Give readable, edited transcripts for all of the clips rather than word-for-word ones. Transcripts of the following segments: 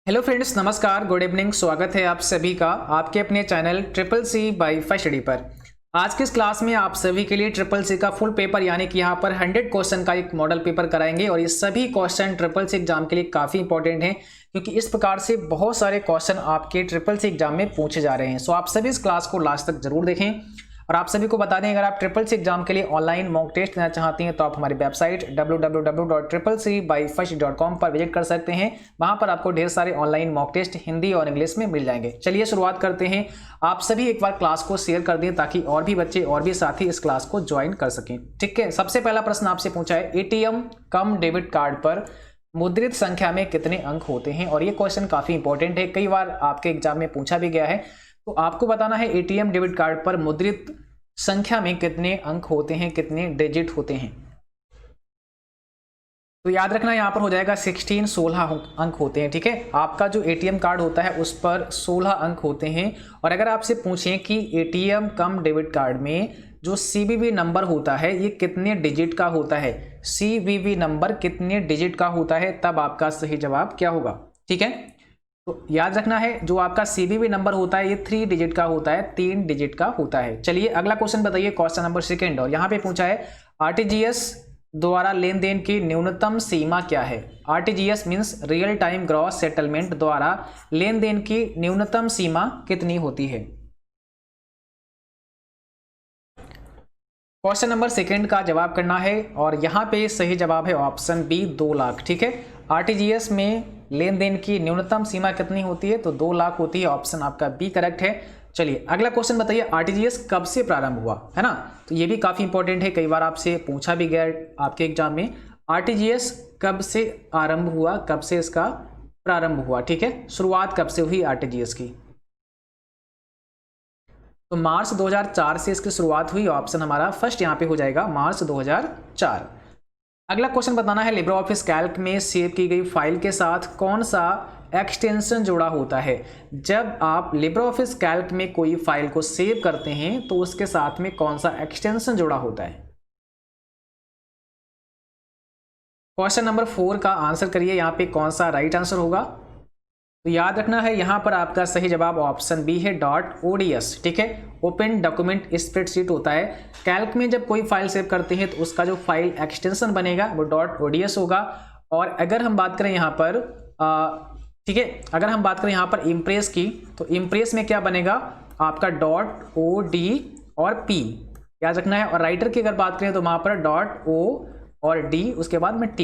Hello friends, नमस्कार, good evening. स्वागत है आप सभी का आपके अपने channel triple C by first study पर। आज की इस क्लास में आप सभी के लिए ट्रिपल सी का फुल पेपर यानी कि यहाँ पर 100 क्वेश्चन का एक मॉडल पेपर कराएंगे और ये सभी क्वेश्चन ट्रिपल सी एग्जाम के लिए काफ़ी इंपॉर्टेंट हैं क्योंकि इस प्रकार से बहुत सारे क्वेश्चन आपके ट्रिपल सी एग्जाम में पूछे जा रहे हैं। सो आप सभी इस क्लास को लास्ट तक जरूर देखें और आप सभी को बता दें, अगर आप ट्रिपल सी एग्जाम के लिए ऑनलाइन मॉक टेस्ट देना चाहते हैं तो आप हमारी वेबसाइट www.triplec.com पर विजिट कर सकते हैं। वहां पर आपको ढेर सारे ऑनलाइन मॉक टेस्ट हिंदी और इंग्लिश में मिल जाएंगे। चलिए शुरुआत करते हैं। आप सभी एक बार क्लास को शेयर कर दें ताकि और भी बच्चे और भी साथी इस क्लास को ज्वाइन कर सकें। ठीक है, सबसे पहला प्रश्न आपसे पूछा है, एटीएम कम डेबिट कार्ड पर मुद्रित संख्या में कितने अंक होते हैं। और ये क्वेश्चन काफी इंपॉर्टेंट है, कई बार आपके एग्जाम में पूछा भी गया है। तो आपको बताना है एटीएम डेबिट कार्ड पर मुद्रित संख्या में कितने अंक होते हैं, कितने डिजिट होते हैं। तो याद रखना यहाँ पर हो जाएगा 16 अंक होते हैं। ठीक है, आपका जो एटीएम कार्ड होता है उस पर 16 अंक होते हैं। और अगर आपसे पूछें कि एटीएम कम डेबिट कार्ड में जो सीवीवी नंबर होता है ये कितने डिजिट का होता है, सीवीवी नंबर कितने डिजिट का होता है, तब आपका सही जवाब क्या होगा। ठीक है, तो याद रखना है जो आपका सीवीवी नंबर होता है ये 3 डिजिट का होता है, 3 डिजिट का होता है। चलिए अगला क्वेश्चन बताइए, क्वेश्चन नंबर 2 और यहाँ पे पूछा है आरटीजीएस द्वारा लेन देन की न्यूनतम सीमा क्या है। RTGS means real time gross settlement द्वारा लेन देन की न्यूनतम सीमा कितनी होती है। क्वेश्चन नंबर 2 का जवाब करना है और यहाँ पे सही जवाब है ऑप्शन बी, 2 लाख। ठीक है, आरटीजीएस में लेन देन की न्यूनतम सीमा कितनी होती है, तो 2 लाख होती है। ऑप्शन आपका बी करेक्ट है। चलिए अगला क्वेश्चन बताइए, आरटीजीएस कब से प्रारंभ हुआ, है ना। तो ये भी काफी इंपॉर्टेंट है, कई बार आपसे पूछा भी गया आपके एग्जाम में, आरटीजीएस कब से आरंभ हुआ, कब से इसका प्रारंभ हुआ। ठीक है, शुरुआत कब से हुई आरटीजीएस की, तो मार्च 2004 से इसकी शुरुआत हुई। ऑप्शन हमारा फर्स्ट यहाँ पे हो जाएगा, मार्च 2004। अगला क्वेश्चन बताना है, लिब्रे ऑफिस कैल्क में सेव की गई फाइल के साथ कौन सा एक्सटेंशन जुड़ा होता है। जब आप लिब्रे ऑफिस कैल्क में कोई फाइल को सेव करते हैं तो उसके साथ में कौन सा एक्सटेंशन जुड़ा होता है। क्वेश्चन नंबर 4 का आंसर करिए, यहाँ पे कौन सा राइट आंसर होगा। तो याद रखना है यहाँ पर आपका सही जवाब ऑप्शन बी है, .ods। ठीक है, ओपन डॉक्यूमेंट स्प्रेडशीट होता है। कैल्क में जब कोई फाइल सेव करते हैं तो उसका जो फाइल एक्सटेंशन बनेगा वो .ods होगा। और अगर हम बात करें यहाँ पर ठीक है, अगर हम बात करें यहाँ पर इम्प्रेस की, तो इम्प्रेस में क्या बनेगा आपका .od और p, याद रखना है। और राइटर की अगर बात करें तो वहाँ पर .o और d, उसके बाद में t,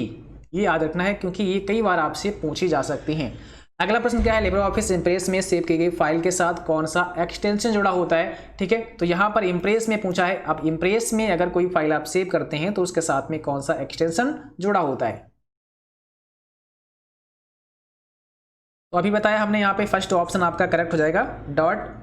ये याद रखना है क्योंकि ये कई बार आपसे पूछी जा सकती हैं। अगला प्रश्न क्या है, लिब्रे ऑफिस इम्प्रेस में सेव की गई फाइल के साथ कौन सा एक्सटेंशन जुड़ा होता है। ठीक है, तो यहाँ पर इम्प्रेस में पूछा है। अब इम्प्रेस में अगर कोई फाइल आप सेव करते हैं तो उसके साथ में कौन सा एक्सटेंशन जुड़ा होता है। तो अभी बताया हमने, यहाँ पे फर्स्ट ऑप्शन आपका करेक्ट हो जाएगा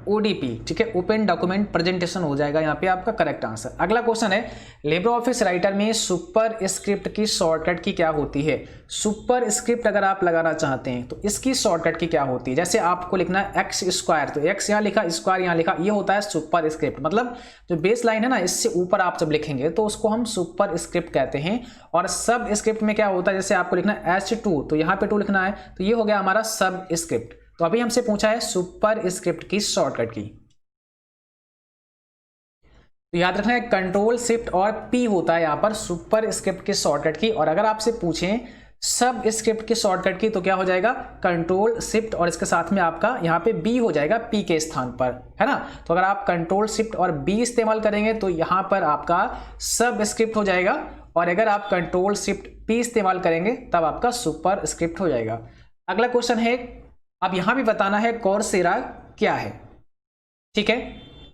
.odp। ठीक है, ओपन डॉक्यूमेंट प्रेजेंटेशन हो जाएगा यहाँ पे आपका करेक्ट आंसर। अगला क्वेश्चन है, लिब्रे ऑफिस राइटर में सुपर स्क्रिप्ट की शॉर्टकट की क्या होती है। सुपर स्क्रिप्ट अगर आप लगाना चाहते हैं तो इसकी शॉर्टकट की क्या होती है। जैसे आपको लिखना है x², तो x यहाँ लिखा, स्क्वायर यहाँ लिखा, ये होता है सुपर स्क्रिप्ट। मतलब जो बेस लाइन है ना, इससे ऊपर आप जब लिखेंगे तो उसको हम सुपर स्क्रिप्ट कहते हैं। और सब स्क्रिप्ट में क्या होता है, जैसे आपको लिखना है H2, तो यहाँ पे 2 लिखना है, तो ये हो गया हमारा सब स्क्रिप्ट। तो अभी हमसे पूछा है सुपर स्क्रिप्ट की शॉर्टकट की, तो याद रखना है कंट्रोल शिफ्ट और P होता है यहाँ पर सुपर स्क्रिप्ट की शॉर्टकट की। और अगर आपसे पूछें सब स्क्रिप्ट की शॉर्टकट की तो क्या हो जाएगा, कंट्रोल शिफ्ट और इसके साथ में आपका यहाँ पे B हो जाएगा P के स्थान पर, है ना। तो अगर आप कंट्रोल शिफ्ट और B इस्तेमाल करेंगे तो यहाँ पर आपका सब स्क्रिप्ट हो जाएगा। और अगर आप कंट्रोल शिफ्ट P इस्तेमाल करेंगे तब आपका सुपर स्क्रिप्ट हो जाएगा। अगला क्वेश्चन है, अब यहां भी बताना है कोर्सेरा क्या है। ठीक है,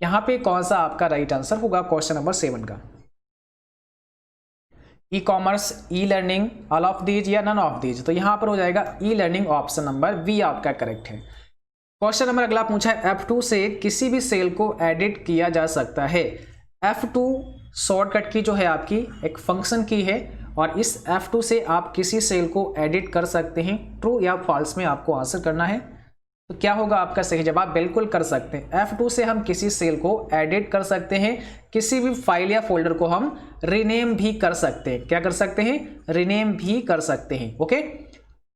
यहां पे कौन सा आपका राइट आंसर होगा क्वेश्चन नंबर 7 का। E commerce, e learning, all of these या नन ऑफ दीज, तो यहां पर हो जाएगा e learning, option number B आपका करेक्ट है। क्वेश्चन नंबर अगला पूछा है, F2 से किसी भी सेल को एडिट किया जा सकता है। F2 शॉर्टकट की जो है आपकी एक फंक्शन की है और इस F2 से आप किसी सेल को एडिट कर सकते हैं। ट्रू या फॉल्स में आपको आंसर करना है। तो क्या होगा आपका सही जवाब, बिल्कुल कर सकते हैं। F2 से हम किसी सेल को एडिट कर सकते हैं, किसी भी फाइल या फोल्डर को हम रीनेम भी कर सकते हैं। क्या कर सकते हैं, रीनेम भी कर सकते हैं। ओके,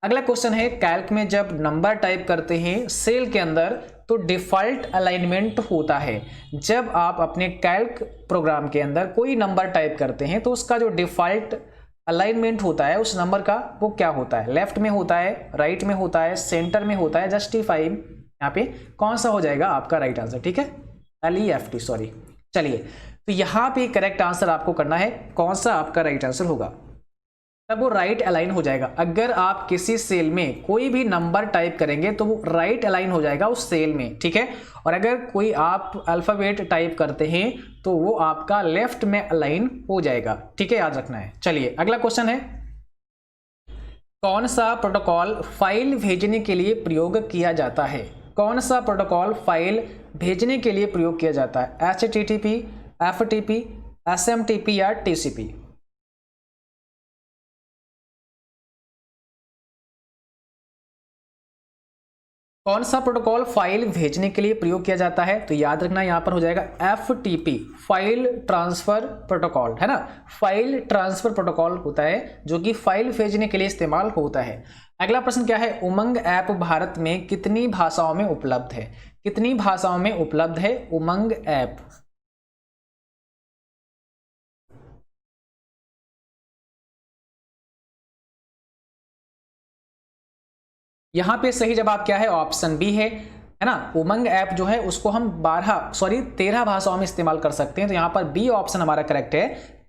अगला क्वेश्चन है, कैल्क में जब नंबर टाइप करते हैं सेल के अंदर तो डिफॉल्ट अलाइनमेंट होता है। जब आप अपने कैल्क प्रोग्राम के अंदर कोई नंबर टाइप करते हैं तो उसका जो डिफॉल्ट अलाइनमेंट होता है उस नंबर का वो क्या होता है? लेफ्ट में होता है, राइट में होता है, सेंटर में होता है, जस्टिफाई यहाँ पे कौन सा हो जाएगा आपका राइट आंसर? ठीक है, LEFT, सॉरी। चलिए, तो यहाँ पे करेक्ट आंसर आपको करना है, कौन सा आपका राइट आंसर होगा, तब वो राइट अलाइन हो जाएगा। अगर आप किसी सेल में कोई भी नंबर टाइप करेंगे तो वो राइट अलाइन हो जाएगा उस सेल में, ठीक है। और अगर कोई आप अल्फाबेट टाइप करते हैं तो वो आपका लेफ्ट में अलाइन हो जाएगा, ठीक है, याद रखना है। चलिए, अगला क्वेश्चन है, कौन सा प्रोटोकॉल फाइल भेजने के लिए प्रयोग किया जाता है? कौन सा प्रोटोकॉल फाइल भेजने के लिए प्रयोग किया जाता है? HTTP, FTP, SMTP या TCP? कौन सा प्रोटोकॉल फाइल भेजने के लिए प्रयोग किया जाता है? तो याद रखना यहाँ पर हो जाएगा FTP, फाइल ट्रांसफर प्रोटोकॉल, है ना। फाइल ट्रांसफर प्रोटोकॉल होता है जो कि फाइल भेजने के लिए इस्तेमाल होता है। अगला प्रश्न क्या है, उमंग ऐप भारत में कितनी भाषाओं में उपलब्ध है? कितनी भाषाओं में उपलब्ध है उमंग ऐप? यहाँ पे सही जवाब क्या है? ऑप्शन बी है ना। उमंग ऐप जो है उसको हम 13 भाषाओं में इस्तेमाल कर सकते हैं। तो यहाँ पर बी ऑप्शन हमारा करेक्ट है,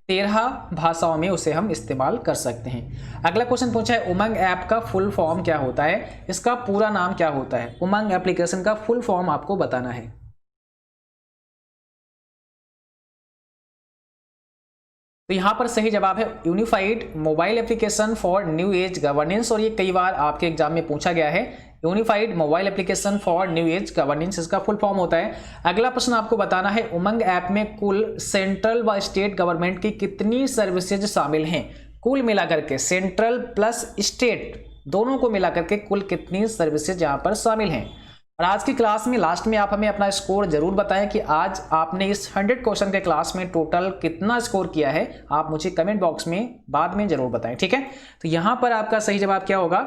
13 भाषाओं में उसे हम इस्तेमाल कर सकते हैं। अगला क्वेश्चन पूछा है, उमंग ऐप का फुल फॉर्म क्या होता है? इसका पूरा नाम क्या होता है? उमंग एप्लीकेशन का फुल फॉर्म आपको बताना है। तो यहाँ पर सही जवाब है unified mobile application for new age governance, और ये कई बार आपके एग्जाम में पूछा गया है। Unified mobile application for new age governance इसका फुल फॉर्म होता है। अगला प्रश्न आपको बताना है, उमंग ऐप में कुल सेंट्रल व स्टेट गवर्नमेंट की कितनी सर्विसेज शामिल हैं? कुल मिलाकर के सेंट्रल प्लस स्टेट दोनों को मिलाकर के कुल कितनी सर्विसेज यहाँ पर शामिल हैं? और आज की क्लास में लास्ट में आप हमें अपना स्कोर जरूर बताएं कि आज आपने इस 100 क्वेश्चन के क्लास में टोटल कितना स्कोर किया है। आप मुझे कमेंट बॉक्स में बाद में जरूर बताएं, ठीक है। तो यहाँ पर आपका सही जवाब क्या होगा?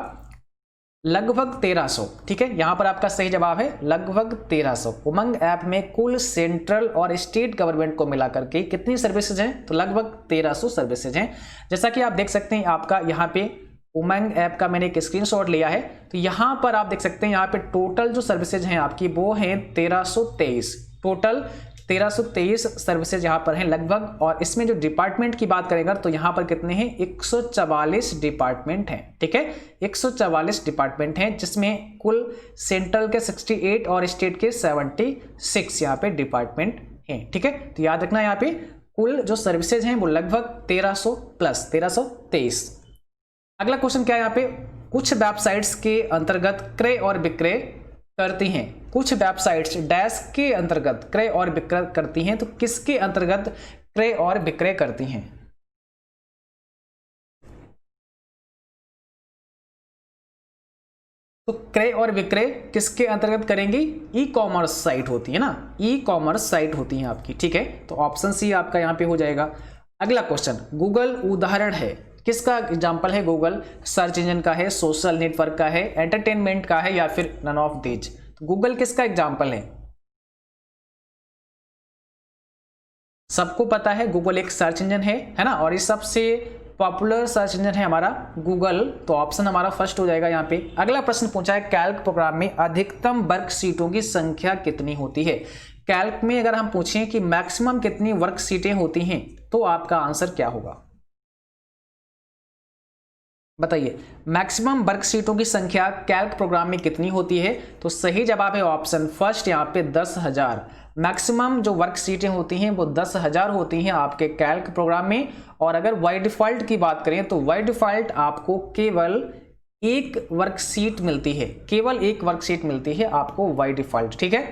लगभग 1300, ठीक है। यहाँ पर आपका सही जवाब है लगभग 1300। उमंग ऐप में कुल सेंट्रल और स्टेट गवर्नमेंट को मिलाकर के कितनी सर्विसेज हैं? तो लगभग 1300 सर्विसेज हैं। जैसा कि आप देख सकते हैं, आपका यहाँ पे उमंग ऐप का मैंने एक स्क्रीनशॉट लिया है। तो यहाँ पर आप देख सकते हैं, यहाँ पे टोटल जो सर्विसेज हैं आपकी वो हैं 1323, टोटल 1323 सर्विसेज यहाँ पर हैं लगभग। और इसमें जो डिपार्टमेंट की बात करेंगे तो यहाँ पर कितने हैं? 144 डिपार्टमेंट हैं, ठीक है। 144 डिपार्टमेंट हैं, जिसमें कुल सेंट्रल के 68 और स्टेट के 76 यहाँ पे डिपार्टमेंट हैं, ठीक है। तो याद रखना, यहाँ पे कुल जो सर्विसेज हैं वो लगभग 1300 प्लस 1323। अगला क्वेश्चन क्या है यहाँ पे, कुछ वेबसाइट्स के अंतर्गत क्रय और विक्रय करती हैं। कुछ वेबसाइट्स डैश के अंतर्गत क्रय और विक्रय करती हैं, तो किसके अंतर्गत क्रय और विक्रय करती हैं? तो क्रय और विक्रय किसके अंतर्गत करेंगी? ई कॉमर्स साइट होती है ना, ई कॉमर्स साइट होती है आपकी, ठीक है। तो ऑप्शन सी आपका यहाँ पे हो जाएगा। अगला क्वेश्चन, गूगल उदाहरण है, किसका एग्जाम्पल है? गूगल सर्च इंजन का है, सोशल नेटवर्क का है, एंटरटेनमेंट का है, या फिर नन ऑफ दीज? तो गूगल किसका एग्जाम्पल है? सबको पता है गूगल एक सर्च इंजन है ना, और ये सबसे पॉपुलर सर्च इंजन है हमारा गूगल। तो ऑप्शन हमारा फर्स्ट हो जाएगा यहाँ पे। अगला प्रश्न पूछा है, कैल्क प्रोग्राम में अधिकतम वर्क सीटों की संख्या कितनी होती है? कैल्क में अगर हम पूछें कि मैक्सिमम कितनी वर्क सीटें होती हैं तो आपका आंसर क्या होगा? बताइए, मैक्सिमम वर्क सीटों की संख्या कैल्क प्रोग्राम में कितनी होती है? तो सही जवाब है ऑप्शन फर्स्ट, यहाँ पे 10,000। मैक्सिमम जो वर्क सीटें होती हैं वो 10,000 होती हैं आपके कैल्क प्रोग्राम में। और अगर बाय डिफॉल्ट की बात करें तो बाय डिफॉल्ट आपको केवल एक वर्क सीट मिलती है, केवल एक वर्क सीट मिलती है आपको बाय डिफॉल्ट, ठीक है।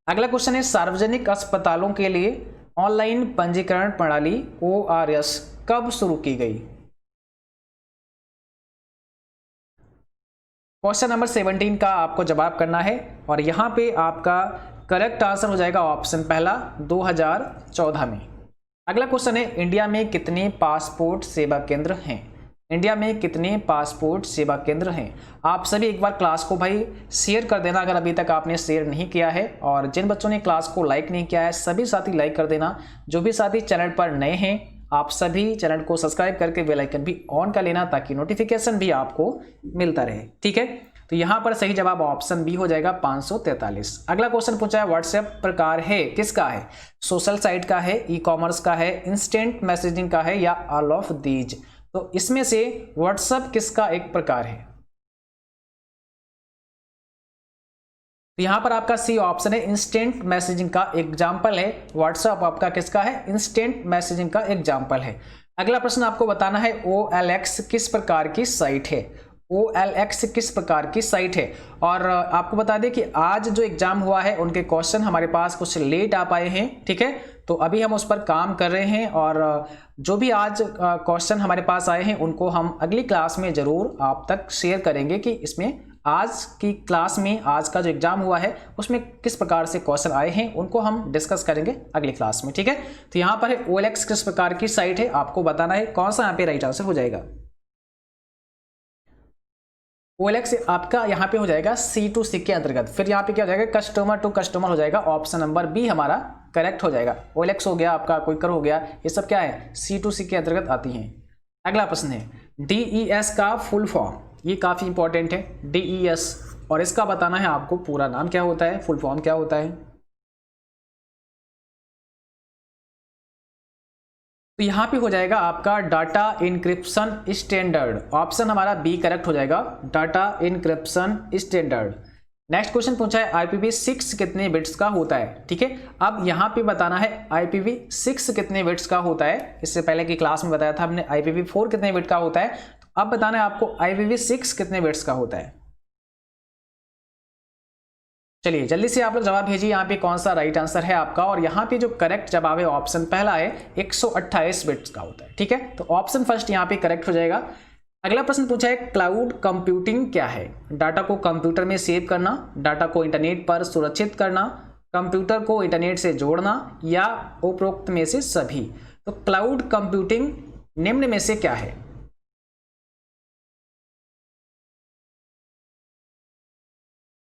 अगला क्वेश्चन है, सार्वजनिक अस्पतालों के लिए ऑनलाइन पंजीकरण प्रणाली ORS कब शुरू की गई? क्वेश्चन नंबर 17 का आपको जवाब करना है, और यहां पे आपका करेक्ट आंसर हो जाएगा ऑप्शन पहला, 2014 में। अगला क्वेश्चन है, इंडिया में कितने पासपोर्ट सेवा केंद्र हैं? इंडिया में कितने पासपोर्ट सेवा केंद्र हैं? आप सभी एक बार क्लास को भाई शेयर कर देना अगर अभी तक आपने शेयर नहीं किया है, और जिन बच्चों ने क्लास को लाइक नहीं किया है सभी साथी लाइक कर देना। जो भी साथी चैनल पर नए हैं आप सभी चैनल को सब्सक्राइब करके बेल आइकन भी ऑन कर लेना ताकि नोटिफिकेशन भी आपको मिलता रहे। ठीक है, तो यहाँ पर सही जवाब ऑप्शन बी हो जाएगा 543। अगला क्वेश्चन पूछा है व्हाट्सएप प्रकार है किसका है? सोशल साइट का है, ई कॉमर्स का है, इंस्टेंट मैसेजिंग का है या ऑल ऑफ दीज? तो इसमें से व्हाट्सएप किसका एक प्रकार है? तो यहां पर आपका सी ऑप्शन है, इंस्टेंट मैसेजिंग का एग्जाम्पल है। व्हाट्सएप आपका किसका है? इंस्टेंट मैसेजिंग का एग्जाम्पल है। अगला प्रश्न आपको बताना है OLX किस प्रकार की साइट है? OLX किस प्रकार की साइट है? और आपको बता दें कि आज जो एग्जाम हुआ है उनके क्वेश्चन हमारे पास कुछ लेट आ पाए हैं। ठीक है, तो अभी हम उस पर काम कर रहे हैं और जो भी आज क्वेश्चन हमारे पास आए हैं उनको हम अगली क्लास में जरूर आप तक शेयर करेंगे कि इसमें आज की क्लास में आज का जो एग्जाम हुआ है उसमें किस प्रकार से क्वेश्चन आए हैं उनको हम डिस्कस करेंगे अगली क्लास में। ठीक है, तो यहाँ पर है OLX किस प्रकार की साइट है, आपको बताना है कौन सा यहाँ पे राइट आंसर हो जाएगा। OLX आपका यहाँ पे हो जाएगा C2C के अंतर्गत। फिर यहाँ पे क्या हो जाएगा? कस्टमर टू कस्टमर हो जाएगा। ऑप्शन नंबर बी हमारा करेक्ट हो जाएगा। OLX हो गया आपका, क्विकर हो गया, ये सब क्या है? C2C के अंतर्गत आती हैं। अगला प्रश्न है DES का फुल फॉर्म, ये काफी इंपॉर्टेंट है DES, और इसका बताना है आपको पूरा नाम क्या होता है, फुल फॉर्म क्या होता है। तो यहाँ पे हो जाएगा आपका डाटा इनक्रिप्शन स्टैंडर्ड। ऑप्शन हमारा बी करेक्ट हो जाएगा, data encryption standard. Next question पूछा है IPv6 कितने बिट्स का होता है? ठीक है, अब यहाँ पे बताना है IPv6 कितने बिट्स का होता है। इससे पहले की क्लास में बताया था हमने IPv4 कितने बिट का होता है, तो अब बताना है आपको IPv6 कितने बिट्स का होता है। चलिए जल्दी से आप लोग जवाब भेजिए यहाँ पे कौन सा राइट आंसर है आपका, और यहाँ पे जो करेक्ट जवाब है ऑप्शन पहला है 128 बिट्स का होता है। ठीक है, तो ऑप्शन फर्स्ट यहाँ पे करेक्ट हो जाएगा। अगला प्रश्न पूछा है क्लाउड कंप्यूटिंग क्या है? डाटा को कंप्यूटर में सेव करना, डाटा को इंटरनेट पर सुरक्षित करना, कंप्यूटर को इंटरनेट से जोड़ना या उपरोक्त में से सभी। तो क्लाउड कंप्यूटिंग निम्न में से क्या है?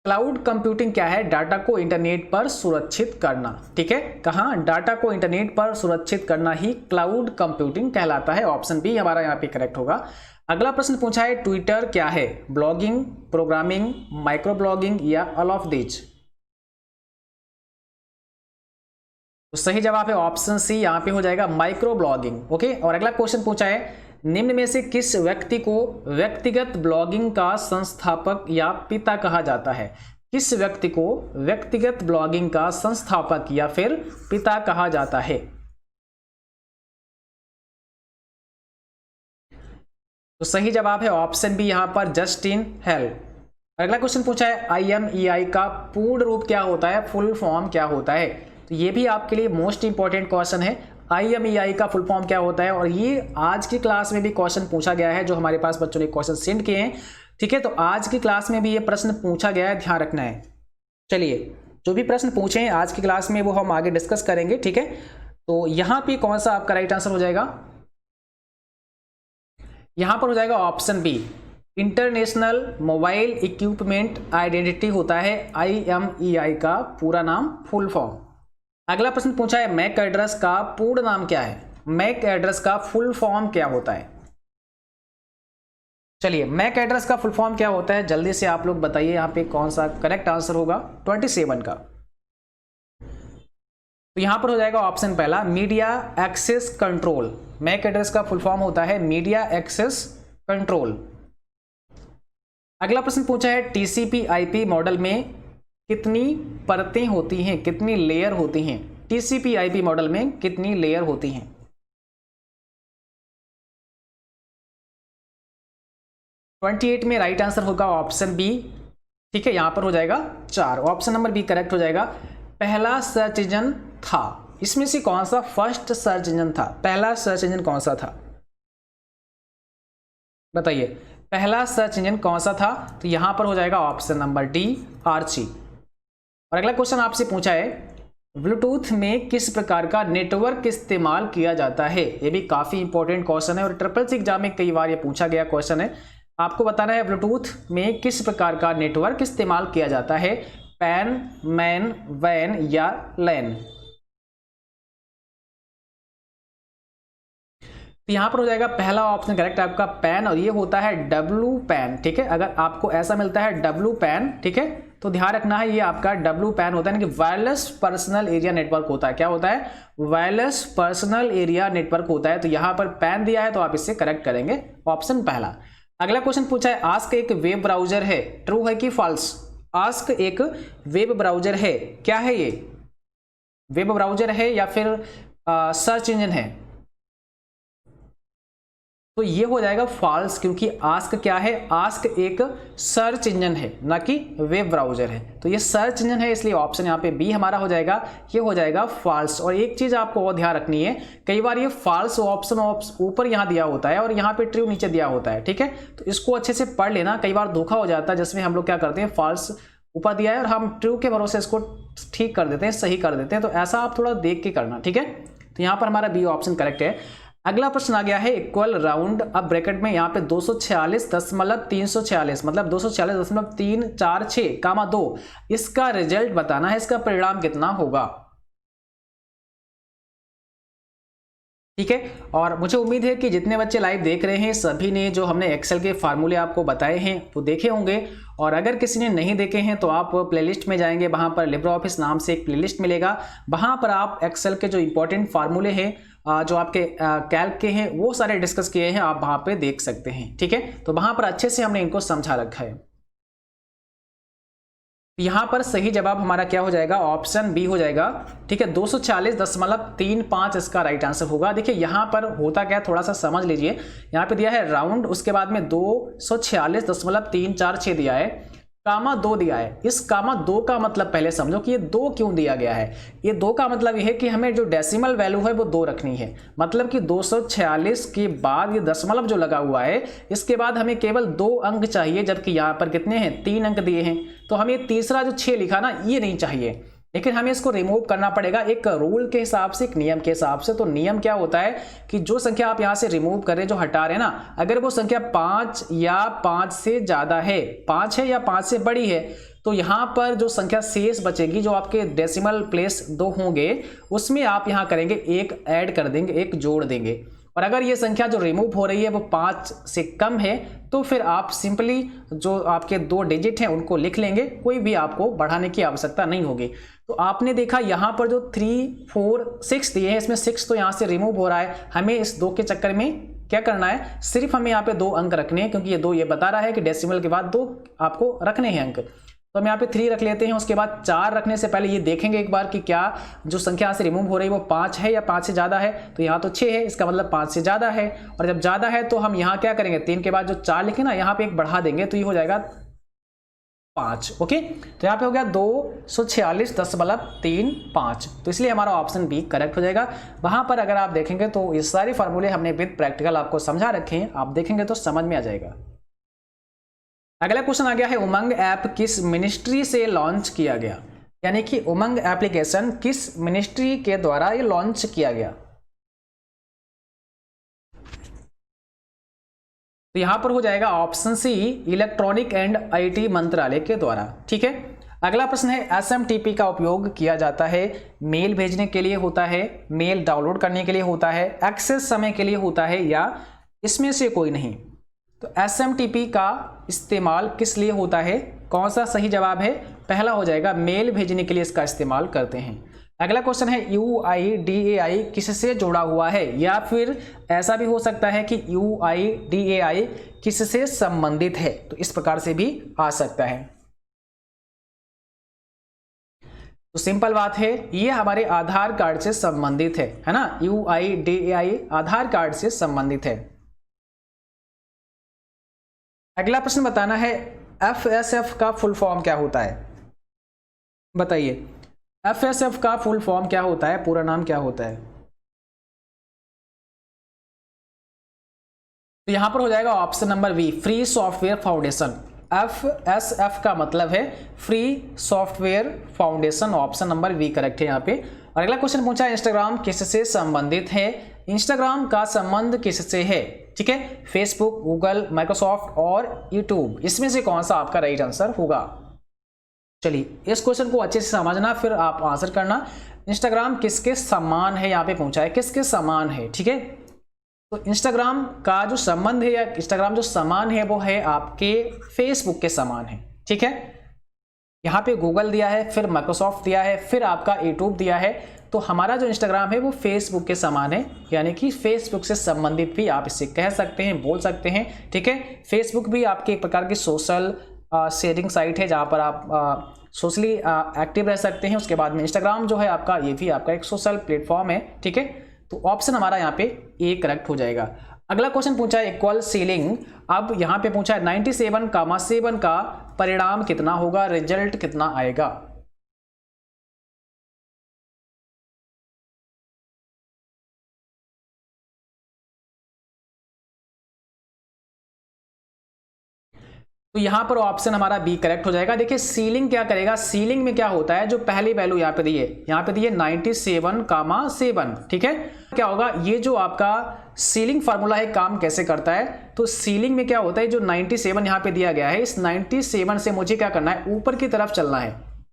क्लाउड कंप्यूटिंग क्या है? डाटा को इंटरनेट पर सुरक्षित करना। ठीक है, कहां? डाटा को इंटरनेट पर सुरक्षित करना ही क्लाउड कंप्यूटिंग कहलाता है। ऑप्शन बी हमारा यहाँ पे करेक्ट होगा। अगला प्रश्न पूछा है ट्विटर क्या है? ब्लॉगिंग, प्रोग्रामिंग, माइक्रो ब्लॉगिंग या ऑल ऑफ दीज? तो सही जवाब है ऑप्शन सी, यहाँ पे हो जाएगा माइक्रो ब्लॉगिंग। ओके, और अगला क्वेश्चन पूछा है निम्न में से किस व्यक्ति को व्यक्तिगत ब्लॉगिंग का संस्थापक या पिता कहा जाता है? किस व्यक्ति को व्यक्तिगत ब्लॉगिंग का संस्थापक या फिर पिता कहा जाता है? तो सही जवाब है ऑप्शन बी यहाँ पर जस्टिन हेल। अगला क्वेश्चन पूछा है IMEI का पूर्ण रूप क्या होता है, फुल फॉर्म क्या होता है? तो ये भी आपके लिए मोस्ट इंपॉर्टेंट क्वेश्चन है। IMEI का फुल फॉर्म क्या होता है, और ये आज की क्लास में भी क्वेश्चन पूछा गया है, जो हमारे पास बच्चों ने क्वेश्चन सेंड किए हैं। ठीक है, तो आज की क्लास में भी ये प्रश्न पूछा गया है, ध्यान रखना है। चलिए जो भी प्रश्न पूछे हैं आज की क्लास में वो हम आगे डिस्कस करेंगे। ठीक है, तो यहाँ पे कौन सा आपका राइट आंसर हो जाएगा? यहाँ पर हो जाएगा option B, international mobile equipment identity होता है IMEI का पूरा नाम, फुल फॉर्म। अगला प्रश्न पूछा है मैक एड्रेस का पूर्ण नाम क्या है? मैक एड्रेस का फुल फॉर्म क्या होता है? चलिए मैक एड्रेस का फुल फॉर्म क्या होता है जल्दी से आप लोग बताइए यहाँ पे कौन सा करेक्ट आंसर होगा 27 का। तो यहां पर हो जाएगा ऑप्शन पहला media access control. MAC address का फुल फॉर्म होता है मीडिया एक्सेस कंट्रोल। अगला प्रश्न पूछा है TCP/IP मॉडल में कितनी परतें होती हैं, कितनी लेयर होती हैं? TCP/IP मॉडल में कितनी लेयर होती हैं? तो 28 में राइट आंसर होगा ऑप्शन बी। ठीक है, यहां पर हो जाएगा 4, ऑप्शन नंबर बी करेक्ट हो जाएगा। पहला सर्च इंजन था, इसमें से कौन सा फर्स्ट सर्च इंजन था? पहला सर्च इंजन कौन सा था बताइए, पहला सर्च इंजन कौन सा था? तो यहां पर हो जाएगा ऑप्शन नंबर डी, आर्ची। और अगला क्वेश्चन आपसे पूछा है ब्लूटूथ में किस प्रकार का नेटवर्क इस्तेमाल किया जाता है? ये भी काफ़ी इंपॉर्टेंट क्वेश्चन है और ट्रिपल सी एग्जाम में कई बार ये पूछा गया क्वेश्चन है। आपको बताना है ब्लूटूथ में किस प्रकार का नेटवर्क इस्तेमाल किया जाता है, पैन, मैन, वैन या लैन। तो यहां पर हो जाएगा पहला ऑप्शन करेक्ट आपका पैन, और ये होता है डब्लू पैन। ठीक है, अगर आपको ऐसा मिलता है डब्लू पैन, ठीक है, तो ध्यान रखना है ये आपका डब्लू पैन होता है, कि वायरलेस पर्सनल एरिया नेटवर्क होता है। क्या होता है? वायरलेस पर्सनल एरिया नेटवर्क होता है। तो यहां पर पैन दिया है तो आप इससे करेक्ट करेंगे ऑप्शन पहला। अगला क्वेश्चन पूछा है आस्क एक वेब ब्राउजर है, ट्रू है कि फॉल्स? आस्क एक वेब ब्राउजर है, क्या है ये? वेब ब्राउजर है या फिर सर्च इंजन है? तो ये हो जाएगा फॉल्स, क्योंकि आस्क क्या है? आस्क एक सर्च इंजन है, ना कि वेब ब्राउजर है। तो ये सर्च इंजन है, इसलिए ऑप्शन यहाँ पे बी हमारा हो जाएगा, ये हो जाएगा फॉल्स। और एक चीज आपको और ध्यान रखनी है, कई बार ये फॉल्स ऑप्शन ऊपर यहाँ दिया होता है और यहाँ पे ट्रू नीचे दिया होता है। ठीक है, तो इसको अच्छे से पढ़ लेना, कई बार धोखा हो जाता है, जिसमें हम लोग क्या करते हैं, फॉल्स ऊपर दिया है और हम ट्रू के भरोसे इसको ठीक कर देते हैं, सही कर देते हैं। तो ऐसा आप थोड़ा देख के करना। ठीक है, तो यहाँ पर हमारा बी ऑप्शन करेक्ट है। अगला प्रश्न आ गया है इक्वल राउंड, अब ब्रैकेट में यहाँ पे 246.346 मतलब 246.346, 2 इसका रिजल्ट बताना है, इसका परिणाम कितना होगा। ठीक है, और मुझे उम्मीद है कि जितने बच्चे लाइव देख रहे हैं सभी ने जो हमने एक्सेल के फार्मूले आपको बताए हैं वो देखे होंगे, और अगर किसी ने नहीं देखे हैं तो आप प्लेलिस्ट में जाएंगे, वहां पर लिब्रे ऑफिस नाम से एक प्लेलिस्ट मिलेगा, वहां पर आप एक्सेल के जो इंपॉर्टेंट फार्मूले हैं जो आपके कैल्क के हैं वो सारे डिस्कस किए हैं, आप वहां पे देख सकते हैं। ठीक है, तो वहां पर अच्छे से हमने इनको समझा रखा है। यहां पर सही जवाब हमारा क्या हो जाएगा? ऑप्शन बी हो जाएगा। ठीक है, 246.35 इसका राइट आंसर होगा। देखिए यहां पर होता क्या, थोड़ा सा समझ लीजिए। यहां पे दिया है राउंड, उसके बाद में 246.346 दिया है, कामा 2 दिया है। इस कामा 2 का मतलब पहले समझो कि ये 2 क्यों दिया गया है। ये 2 का मतलब ये है कि हमें जो डेसिमल वैल्यू है वो 2 रखनी है, मतलब कि 246 के बाद ये दशमलव जो लगा हुआ है इसके बाद हमें केवल 2 अंक चाहिए, जबकि यहाँ पर कितने हैं? 3 अंक दिए हैं। तो हमें तीसरा जो 6 लिखा ना, ये नहीं चाहिए, लेकिन हमें इसको रिमूव करना पड़ेगा एक रूल के हिसाब से, एक नियम के हिसाब से। तो नियम क्या होता है कि जो संख्या आप यहां से रिमूव कर रहे हैं, जो हटा रहे हैं ना, अगर वो संख्या 5 या 5 से ज्यादा है, 5 है या 5 से बड़ी है, तो यहां पर जो संख्या शेष बचेगी, जो आपके डेसिमल प्लेस 2 होंगे, उसमें आप यहां करेंगे 1 ऐड कर देंगे, 1 जोड़ देंगे। और अगर ये संख्या जो रिमूव हो रही है वो 5 से कम है, तो फिर आप सिंपली जो आपके 2 डिजिट हैं उनको लिख लेंगे, कोई भी आपको बढ़ाने की आवश्यकता नहीं होगी। तो आपने देखा यहाँ पर जो 3, 4, 6 दिए हैं, इसमें 6 तो यहाँ से रिमूव हो रहा है। हमें इस 2 के चक्कर में क्या करना है, सिर्फ हमें यहाँ पे 2 अंक रखने हैं, क्योंकि ये 2 ये बता रहा है कि डेसिमल के बाद 2 आपको रखने हैं अंक। तो हम यहाँ पे 3 रख लेते हैं। उसके बाद 4 रखने से पहले ये देखेंगे एक बार कि क्या जो संख्या यहाँ से रिमूव हो रही है वो 5 है या 5 से ज़्यादा है। तो यहाँ तो 6 है, इसका मतलब 5 से ज़्यादा है। और जब ज़्यादा है तो हम यहाँ क्या करेंगे, 3 के बाद जो 4 लिखे ना, यहाँ पे 1 बढ़ा देंगे, तो ये हो जाएगा 5। ओके, तो यहाँ पे हो गया 246.35, तो इसलिए हमारा ऑप्शन बी करेक्ट हो जाएगा। वहां पर अगर आप देखेंगे तो ये सारे फार्मूले हमने विद प्रैक्टिकल आपको समझा रखे हैं, आप देखेंगे तो समझ में आ जाएगा। अगला क्वेश्चन आ गया है उमंग ऐप किस मिनिस्ट्री से लॉन्च किया गया, यानी कि उमंग एप्लीकेशन किस मिनिस्ट्री के द्वारा ये लॉन्च किया गया। तो यहां पर हो जाएगा option C, electronic and IT मंत्रालय के द्वारा। ठीक है, अगला प्रश्न है एसएमटीपी का उपयोग किया जाता है, मेल भेजने के लिए होता है, मेल डाउनलोड करने के लिए होता है, एक्सेस समय के लिए होता है, या इसमें से कोई नहीं। तो एसएमटीपी का इस्तेमाल किस लिए होता है? कौन सा सही जवाब है? पहला हो जाएगा, मेल भेजने के लिए इसका इस्तेमाल करते हैं। अगला क्वेश्चन है UIDAI किससे जुड़ा हुआ है, या फिर ऐसा भी हो सकता है कि UIDAI किससे संबंधित है, तो इस प्रकार से भी आ सकता है। तो सिंपल बात है, ये हमारे आधार कार्ड से संबंधित है ना, UIDAI आधार कार्ड से संबंधित है। अगला प्रश्न बताना है FSF का फुल फॉर्म क्या होता है, बताइए। FSF का फुल फॉर्म क्या होता है, पूरा नाम क्या होता है? तो यहां पर हो जाएगा option number B, free software foundation. FSF का मतलब है free software foundation, option number B correct है यहाँ पे। और अगला क्वेश्चन पूछा है इंस्टाग्राम किससे संबंधित है। इंस्टाग्राम का संबंध किससे है, ठीक है, फेसबुक, गूगल, माइक्रोसॉफ्ट और यूट्यूब, इसमें से कौन सा आपका राइट आंसर होगा। चलिए इस क्वेश्चन को अच्छे से समझना फिर आप आंसर करना। इंस्टाग्राम किसके समान है, यहाँ पे पूछा है किसके समान है, ठीक है। तो इंस्टाग्राम का जो संबंध है या इंस्टाग्राम जो समान है वो है आपके फेसबुक के समान है, ठीक है। यहाँ पे गूगल दिया है, फिर माइक्रोसॉफ्ट दिया है, फिर आपका यूट्यूब दिया है, तो हमारा जो इंस्टाग्राम है वो फेसबुक के समान है, यानी कि फेसबुक से संबंधित भी आप इसे कह सकते हैं, बोल सकते हैं, ठीक है। फेसबुक भी आपकी एक प्रकार की सोशल शेयरिंग साइट है जहाँ पर आप सोशली एक्टिव रह सकते हैं। उसके बाद में इंस्टाग्राम जो है आपका, ये भी आपका एक सोशल प्लेटफॉर्म है, ठीक है। तो ऑप्शन हमारा यहाँ पे ए करेक्ट हो जाएगा। अगला क्वेश्चन पूछा है इक्वल सीलिंग। अब यहाँ पे पूछा है 97,7 का परिणाम कितना होगा, रिजल्ट कितना आएगा। तो यहाँ पर ऑप्शन हमारा बी करेक्ट हो जाएगा। देखिए सीलिंग क्या करेगा, सीलिंग में क्या होता है, जो पहली वैल्यू यहाँ पे दी है, यहाँ पे दी है 97,7, ठीक है। क्या होगा, ये जो आपका सीलिंग फार्मूला है काम कैसे करता है, तो सीलिंग में क्या होता है, जो 97 यहाँ पे दिया गया है, इस 97 से मुझे क्या करना है, ऊपर की तरफ चलना है,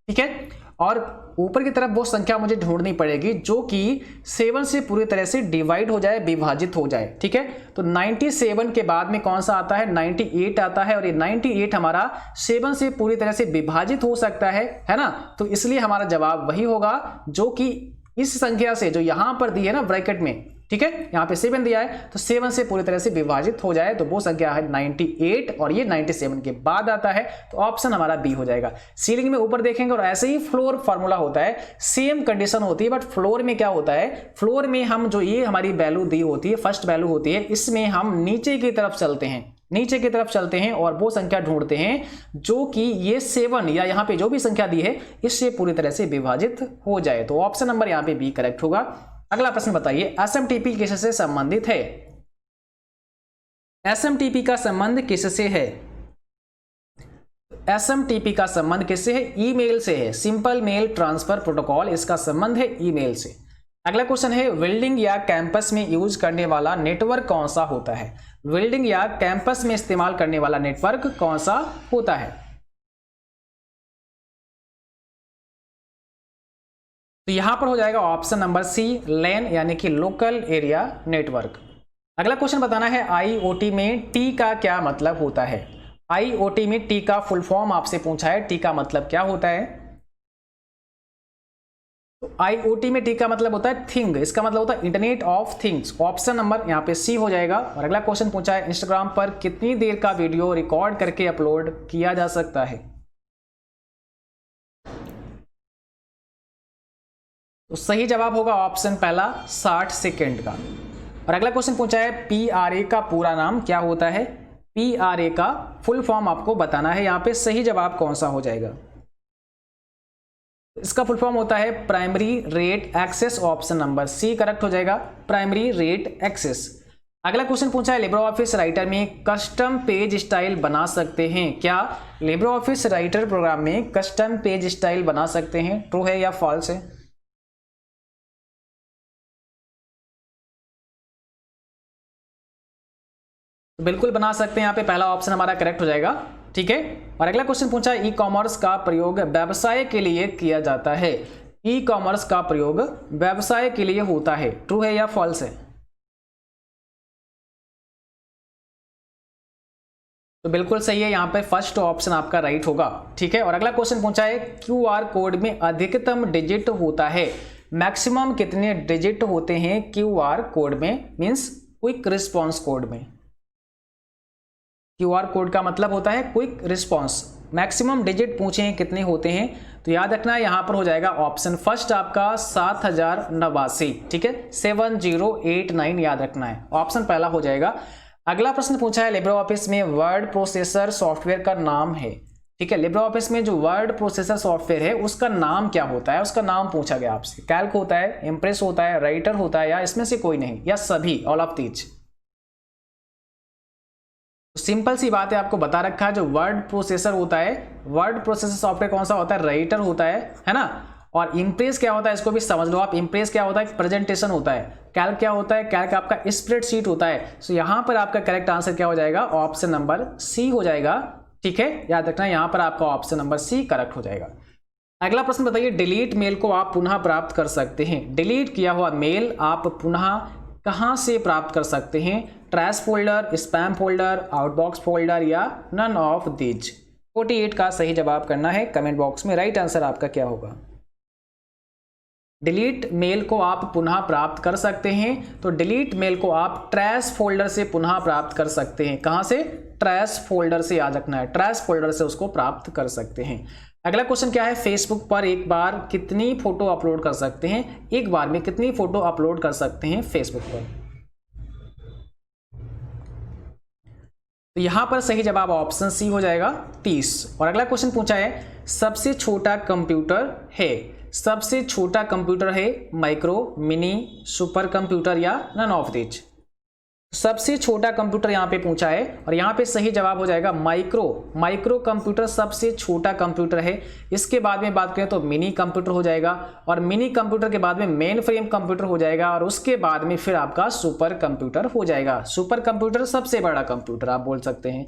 ठीक है। और ऊपर की तरफ वो संख्या मुझे ढूंढनी पड़ेगी जो कि 7 से पूरी तरह से डिवाइड हो जाए, विभाजित हो जाए, ठीक है। तो 97 के बाद में कौन सा आता है, 98 आता है, और ये 98 हमारा 7 से पूरी तरह से विभाजित हो सकता है ना। तो इसलिए हमारा जवाब वही होगा जो कि इस संख्या से जो यहां पर दी है ना ब्रैकेट में, ठीक है, यहाँ पे 7 दिया है, तो 7 से पूरी तरह से विभाजित हो जाए तो वो संख्या है 98 और ये 97 के बाद आता है, तो ऑप्शन हमारा बी हो जाएगा। सीलिंग में ऊपर देखेंगे और ऐसे ही फ्लोर फार्मूला होता है, सेम कंडीशन होती है, बट फ्लोर में क्या होता है, फ्लोर में हम जो ये हमारी वैल्यू दी होती है, फर्स्ट वैल्यू होती है, इसमें हम नीचे की तरफ चलते हैं, नीचे की तरफ चलते हैं और वो संख्या ढूंढते हैं जो कि ये 7 या यहाँ पे जो भी संख्या दी है इससे पूरी तरह से विभाजित हो जाए, तो ऑप्शन नंबर यहाँ पे बी करेक्ट होगा। अगला प्रश्न बताइए, एसएमटीपी किससे संबंधित है। एसएमटीपी का संबंध किससे है, एसएमटीपी का संबंध किससे है, ईमेल से है, सिंपल मेल ट्रांसफर प्रोटोकॉल, इसका संबंध है ईमेल से। अगला क्वेश्चन है, बिल्डिंग या कैंपस में यूज करने वाला नेटवर्क कौन सा होता है, बिल्डिंग या कैंपस में इस्तेमाल करने वाला नेटवर्क कौन सा होता है। तो यहां पर हो जाएगा ऑप्शन नंबर सी, लैन यानी कि लोकल एरिया नेटवर्क। अगला क्वेश्चन बताना है, आईओटी में टी का क्या मतलब होता है। आईओटी में टी का फुल फॉर्म आपसे पूछा है, टी का मतलब क्या होता है। तो आईओटी में टी का मतलब होता है थिंग, इसका मतलब होता है internet of things, option number यहाँ पे सी हो जाएगा। और अगला क्वेश्चन पूछा है, इंस्टाग्राम पर कितनी देर का वीडियो रिकॉर्ड करके अपलोड किया जा सकता है। तो सही जवाब होगा ऑप्शन पहला 60 सेकेंड का। और अगला क्वेश्चन पूछा है, पीआरए का पूरा नाम क्या होता है। पीआरए का फुल फॉर्म आपको बताना है, यहाँ पे सही जवाब कौन सा हो जाएगा। इसका फुल फॉर्म होता है primary rate access, option number C correct हो जाएगा, प्राइमरी रेट एक्सेस। अगला क्वेश्चन पूछा है, लिब्रे ऑफिस राइटर में कस्टम पेज स्टाइल बना सकते हैं क्या। लिब्रे ऑफिस राइटर प्रोग्राम में कस्टम पेज स्टाइल बना सकते हैं, ट्रू है या फॉल्स है। तो बिल्कुल बना सकते हैं, यहाँ पे पहला ऑप्शन हमारा करेक्ट हो जाएगा, ठीक है। और अगला क्वेश्चन पूछा है, ई कॉमर्स का प्रयोग व्यवसाय के लिए किया जाता है। ई कॉमर्स का प्रयोग व्यवसाय के लिए होता है, ट्रू है या फॉल्स है। तो बिल्कुल सही है, यहाँ पे फर्स्ट ऑप्शन आपका राइट होगा, ठीक है। और अगला क्वेश्चन पूछा है, क्यूआर कोड में अधिकतम डिजिट होता है, मैक्सिमम कितने डिजिट होते हैं क्यूआर कोड में, मींस क्विक रिस्पॉन्स कोड में। क्यूआर कोड का मतलब होता है क्विक रिस्पॉन्स, मैक्सिमम डिजिट पूछे हैं कितने होते हैं, तो याद रखना है यहाँ पर हो जाएगा ऑप्शन फर्स्ट आपका 7089, ठीक है, 7089 याद रखना है, ऑप्शन पहला हो जाएगा। अगला प्रश्न पूछा है, लिब्रे ऑफिस में वर्ड प्रोसेसर सॉफ्टवेयर का नाम है, ठीक है। लिब्रे ऑफिस में जो वर्ड प्रोसेसर सॉफ्टवेयर है उसका नाम क्या होता है, उसका नाम पूछा गया आपसे। कैल्क होता है, इंप्रेस होता है, राइटर होता है, या इसमें से कोई नहीं, या सभी, ऑल ऑफ दीज। सिंपल सी बात है, आपको बता रखा है जो वर्ड प्रोसेसर होता है, वर्ड प्रोसेसर सॉफ्टवेयर कौन सा होता है, राइटर होता है ना। और इम्प्रेस क्या होता है इसको भी समझ लो आप। इम्प्रेस क्या होता है, प्रेजेंटेशन होता है। कैल्क क्या होता है, कैल्क आपका स्प्रेडशीट होता है। सो यहाँ पर आपका करेक्ट आंसर क्या हो जाएगा, ऑप्शन नंबर सी हो जाएगा। ठीक है, याद रखना यहाँ पर आपका ऑप्शन नंबर सी करेक्ट हो जाएगा। अगला प्रश्न बताइए, डिलीट मेल को आप पुनः प्राप्त कर सकते हैं। डिलीट किया हुआ मेल आप पुनः कहां से प्राप्त कर सकते हैं, trash folder, spam folder, outbox folder या नन ऑफ दीज। 48 का सही जवाब करना है कमेंट बॉक्स में। राइट आंसर आपका क्या होगा। डिलीट मेल को आप पुनः प्राप्त कर सकते हैं, तो डिलीट मेल को आप ट्रैश फोल्डर से पुनः प्राप्त कर सकते हैं। कहां से, ट्रैश फोल्डर से, याद रखना है, ट्रैश फोल्डर से उसको प्राप्त कर सकते हैं। अगला क्वेश्चन क्या है, फेसबुक पर एक बार कितनी फोटो अपलोड कर सकते हैं, एक बार में कितनी फोटो अपलोड कर सकते हैं फेसबुक पर। तो यहां पर सही जवाब ऑप्शन सी हो जाएगा 30। और अगला क्वेश्चन पूछा है, सबसे छोटा कंप्यूटर है, सबसे छोटा कंप्यूटर है माइक्रो, मिनी, सुपर कंप्यूटर या नन ऑफ दिस। सबसे छोटा कंप्यूटर यहाँ पे पूछा है और यहाँ पे सही जवाब हो जाएगा माइक्रो। माइक्रो कंप्यूटर सबसे छोटा कंप्यूटर है। इसके बाद में बात करें तो मिनी कंप्यूटर हो जाएगा, और मिनी कंप्यूटर के बाद में मेन फ्रेम कंप्यूटर हो जाएगा, और उसके बाद में फिर आपका सुपर कंप्यूटर हो जाएगा। सुपर कंप्यूटर सबसे बड़ा कंप्यूटर आप बोल सकते हैं।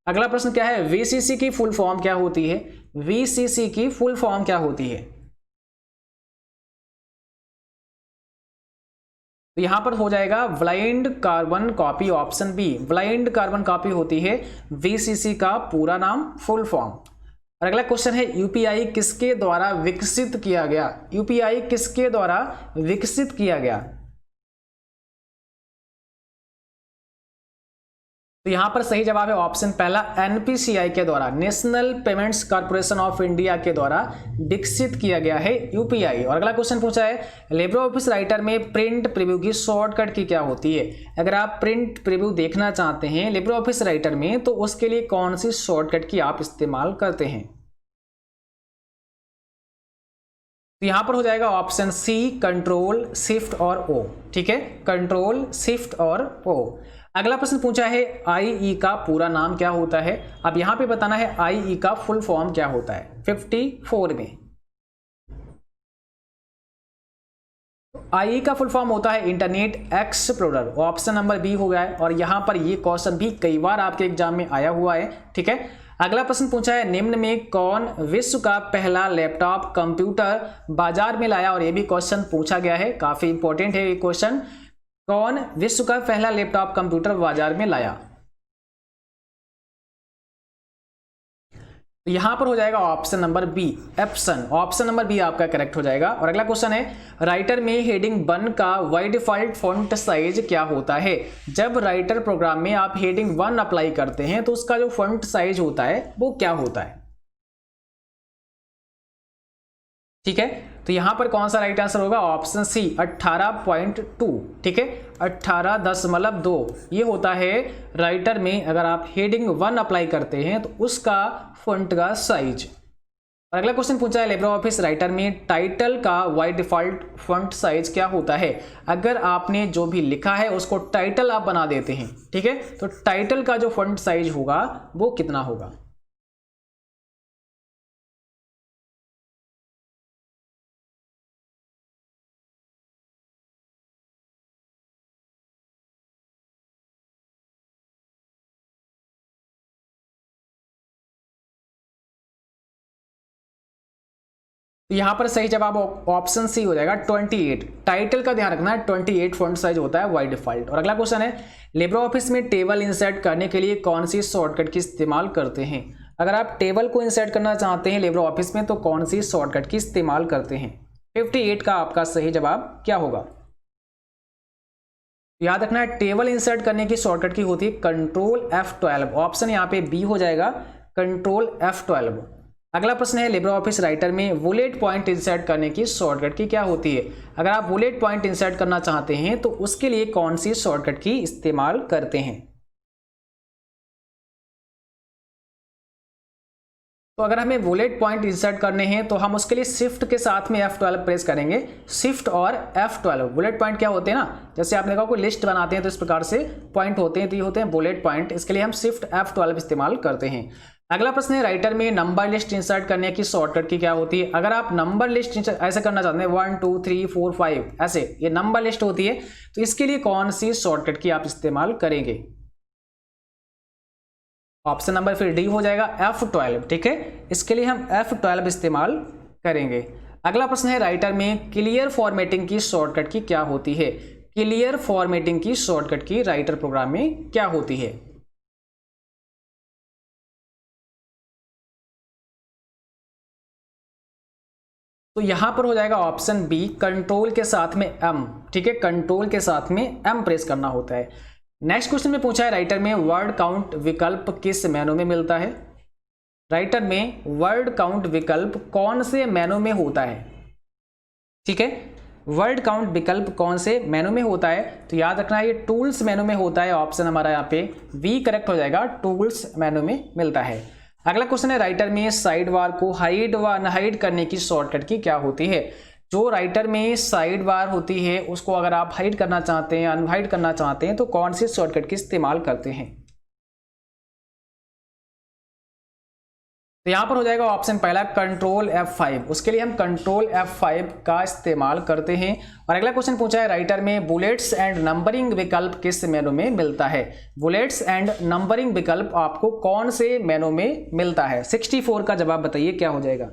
अगला प्रश्न क्या है, वीसीसी की फुल फॉर्म क्या होती है। वीसीसी की फुल फॉर्म क्या होती है। तो यहां पर हो जाएगा blind carbon copy, option B. Blind carbon copy होती है वीसीसी का पूरा नाम, फुल फॉर्म। और अगला क्वेश्चन है, यूपीआई किसके द्वारा विकसित किया गया। यूपीआई किसके द्वारा विकसित किया गया। तो यहां पर सही जवाब है ऑप्शन पहला, एनपीसीआई के द्वारा, national payments corporation of India के द्वारा विकसित किया गया है यूपीआई। और अगला क्वेश्चन पूछा है, लिब्रे ऑफिस राइटर में प्रिंट प्रीव्यू की शॉर्टकट की क्या होती है। अगर आप प्रिंट प्रीव्यू देखना चाहते हैं लिब्रे ऑफिस राइटर में, तो उसके लिए कौन सी शॉर्टकट की आप इस्तेमाल करते हैं। तो यहां पर हो जाएगा ऑप्शन सी, कंट्रोल शिफ्ट और ओ। ठीक है, कंट्रोल शिफ्ट और ओ। अगला प्रश्न पूछा है, आईई का पूरा नाम क्या होता है। अब यहां पे बताना है आईई का फुल फॉर्म क्या होता है 54 में। आईई का फुल फॉर्म होता है Internet Explorer, option number B हो गया है। और यहां पर ये क्वेश्चन भी कई बार आपके एग्जाम में आया हुआ है। ठीक है, अगला प्रश्न पूछा है, निम्न में कौन विश्व का पहला लैपटॉप कंप्यूटर बाजार में लाया। और ये भी क्वेश्चन पूछा गया है, काफी इंपॉर्टेंट है ये क्वेश्चन। कौन विश्व का पहला लैपटॉप कंप्यूटर बाजार में लाया। तो यहां पर हो जाएगा option number B, Epson. Option number B आपका करेक्ट हो जाएगा। और अगला क्वेश्चन है, राइटर में हेडिंग 1 का बाय डिफॉल्ट फॉन्ट साइज क्या होता है। जब राइटर प्रोग्राम में आप हेडिंग 1 अप्लाई करते हैं तो उसका जो फॉन्ट साइज होता है वो क्या होता है। ठीक है, तो यहां पर कौन सा राइट आंसर होगा, ऑप्शन सी 18.2। ठीक है, 18.2 ये होता है राइटर में अगर आप हेडिंग 1 अप्लाई करते हैं तो उसका फॉन्ट का साइज। और अगला क्वेश्चन पूछा है, लिब्रे ऑफिस राइटर में टाइटल का बाय डिफॉल्ट फॉन्ट साइज क्या होता है। अगर आपने जो भी लिखा है उसको टाइटल आप बना देते हैं, ठीक है, तो टाइटल का जो फॉन्ट साइज होगा वो कितना होगा। तो यहां पर सही जवाब ऑप्शन सी हो जाएगा 28। टाइटल का ध्यान रखना है, 28 फॉन्ट साइज होता है बाय डिफॉल्ट। और अगला क्वेश्चन है, लिब्रे ऑफिस में टेबल इंसर्ट करने के लिए कौन सी शॉर्टकट की इस्तेमाल करते हैं। अगर आप टेबल को इंसर्ट करना चाहते हैं लिब्रे ऑफिस में तो कौन सी शॉर्टकट की इस्तेमाल करते हैं। 58 का आपका सही जवाब क्या होगा। याद रखना है, टेबल इंसर्ट करने की शॉर्टकट की होती है कंट्रोल F12। ऑप्शन यहाँ पे बी हो जाएगा, कंट्रोल F12। अगला प्रश्न है, लिब्रे ऑफिस राइटर में बुलेट पॉइंट इंसर्ट करने की शॉर्टकट की क्या होती है। अगर आप बुलेट पॉइंट इंसर्ट करना चाहते हैं तो उसके लिए कौन सी शॉर्टकट की इस्तेमाल करते हैं। तो अगर हमें बुलेट पॉइंट इंसर्ट करने हैं तो हम उसके लिए शिफ्ट के साथ में F12 प्रेस करेंगे। शिफ्ट और F12 बुलेट पॉइंट क्या होते हैं ना, जैसे आपने कहा कोई लिस्ट बनाते हैं तो इस प्रकार से पॉइंट होते हैं, तो ये होते हैं बुलेट पॉइंट। इसके लिए हम शिफ्ट F12 इस्तेमाल करते हैं। अगला प्रश्न है राइटर में नंबर लिस्ट इंसर्ट करने की शॉर्टकट की क्या होती है। अगर आप नंबर लिस्ट ऐसे करना चाहते हैं 1 2 3 4 5 ऐसे, ये नंबर लिस्ट होती है, तो इसके लिए कौन सी शॉर्टकट की आप इस्तेमाल करेंगे। ऑप्शन नंबर फिर डी हो जाएगा F12, ठीक है। इसके लिए हम F12 इस्तेमाल करेंगे। अगला प्रश्न है राइटर में क्लियर फॉर्मेटिंग की शॉर्टकट की क्या होती है। क्लियर फॉर्मेटिंग की शॉर्टकट की राइटर प्रोग्राम में क्या होती है। तो यहां पर हो जाएगा ऑप्शन बी कंट्रोल के साथ में M, ठीक है। कंट्रोल के साथ में M प्रेस करना होता है। नेक्स्ट क्वेश्चन में पूछा है राइटर में वर्ड काउंट विकल्प किस मेनू में मिलता है। राइटर में वर्ड काउंट विकल्प कौन से मेनू में होता है, ठीक है। वर्ड काउंट विकल्प कौन से मेनू में होता है, तो याद रखना है ये टूल्स मेनू में होता है। ऑप्शन हमारा यहाँ पे बी करेक्ट हो जाएगा, टूल्स मेनू में मिलता है। अगला क्वेश्चन है राइटर में साइड बार को हाइड व अनहाइड करने की शॉर्टकट की क्या होती है। जो राइटर में साइड बार होती है उसको अगर आप हाइड करना चाहते हैं, अनहाइड करना चाहते हैं, तो कौन सी शॉर्टकट की इस्तेमाल करते हैं। तो यहां पर हो जाएगा ऑप्शन पहला कंट्रोल F5, उसके लिए हम कंट्रोल F5 का इस्तेमाल करते हैं। और अगला क्वेश्चन पूछा है राइटर में बुलेट्स एंड नंबरिंग विकल्प किस मेनू में मिलता है। बुलेट्स एंड नंबरिंग विकल्प आपको कौन से मेनू में मिलता है। 64 का जवाब बताइए क्या हो जाएगा।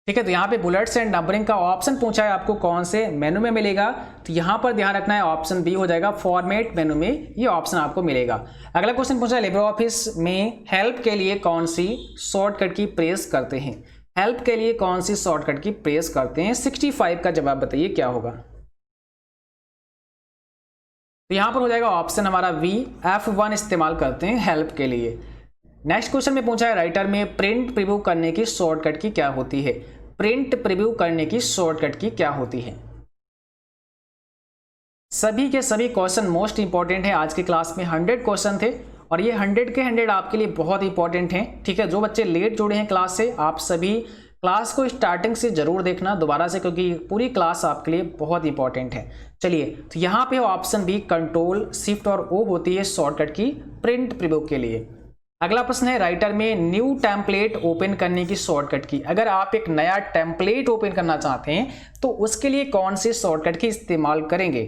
ठीक है, तो यहाँ पे बुलेट्स एंड नंबरिंग का ऑप्शन पूछा है आपको कौन से मेनू में मिलेगा, तो यहाँ पर ध्यान रखना है ऑप्शन बी हो जाएगा, फॉर्मेट मेनू में ये ऑप्शन आपको मिलेगा। अगला क्वेश्चन पूछा है लिब्रे ऑफिस में हेल्प के लिए कौन सी शॉर्टकट की प्रेस करते हैं। हेल्प के लिए कौन सी शॉर्टकट की प्रेस करते हैं। 65 का जवाब बताइए क्या होगा। तो यहाँ पर हो जाएगा ऑप्शन हमारा बी F1 इस्तेमाल करते हैं हेल्प के लिए। नेक्स्ट क्वेश्चन में पूछा है राइटर में प्रिंट प्रीव्यू करने की शॉर्टकट की क्या होती है। प्रिंट प्रीव्यू करने की शॉर्टकट की क्या होती है। सभी के सभी क्वेश्चन मोस्ट इंपॉर्टेंट है। आज की क्लास में 100 क्वेश्चन थे और ये 100 के 100 आपके लिए बहुत इंपॉर्टेंट हैं, ठीक है। जो बच्चे लेट जुड़े हैं क्लास से, आप सभी क्लास को स्टार्टिंग से जरूर देखना दोबारा से, क्योंकि पूरी क्लास आपके लिए बहुत इंपॉर्टेंट है। चलिए, तो यहाँ पे ऑप्शन बी कंट्रोल शिफ्ट और ओ होती है शॉर्टकट की प्रिंट प्रीव्यू के लिए। अगला प्रश्न है राइटर में न्यू टेम्पलेट ओपन करने की शॉर्टकट की। अगर आप एक नया टेम्पलेट ओपन करना चाहते हैं तो उसके लिए कौन सी शॉर्टकट की इस्तेमाल करेंगे।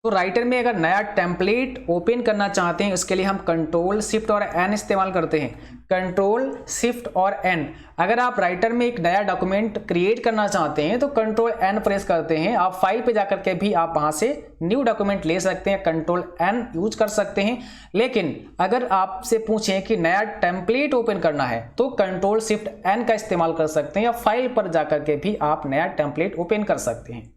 तो राइटर में अगर नया टेम्पलेट ओपन करना चाहते हैं उसके लिए हम कंट्रोल शिफ्ट और एन इस्तेमाल करते हैं। कंट्रोल शिफ्ट और एन। अगर आप राइटर में एक नया डॉक्यूमेंट क्रिएट करना चाहते हैं तो कंट्रोल एन प्रेस करते हैं। आप फाइल पे जाकर के भी आप वहां से न्यू डॉक्यूमेंट ले सकते हैं, कंट्रोल एन यूज कर सकते हैं। लेकिन अगर आपसे पूछें कि नया टेम्पलेट ओपन करना है तो कंट्रोल शिफ्ट एन का इस्तेमाल कर सकते हैं, या फाइल पर जाकर के भी आप नया टेम्पलेट ओपन कर सकते हैं।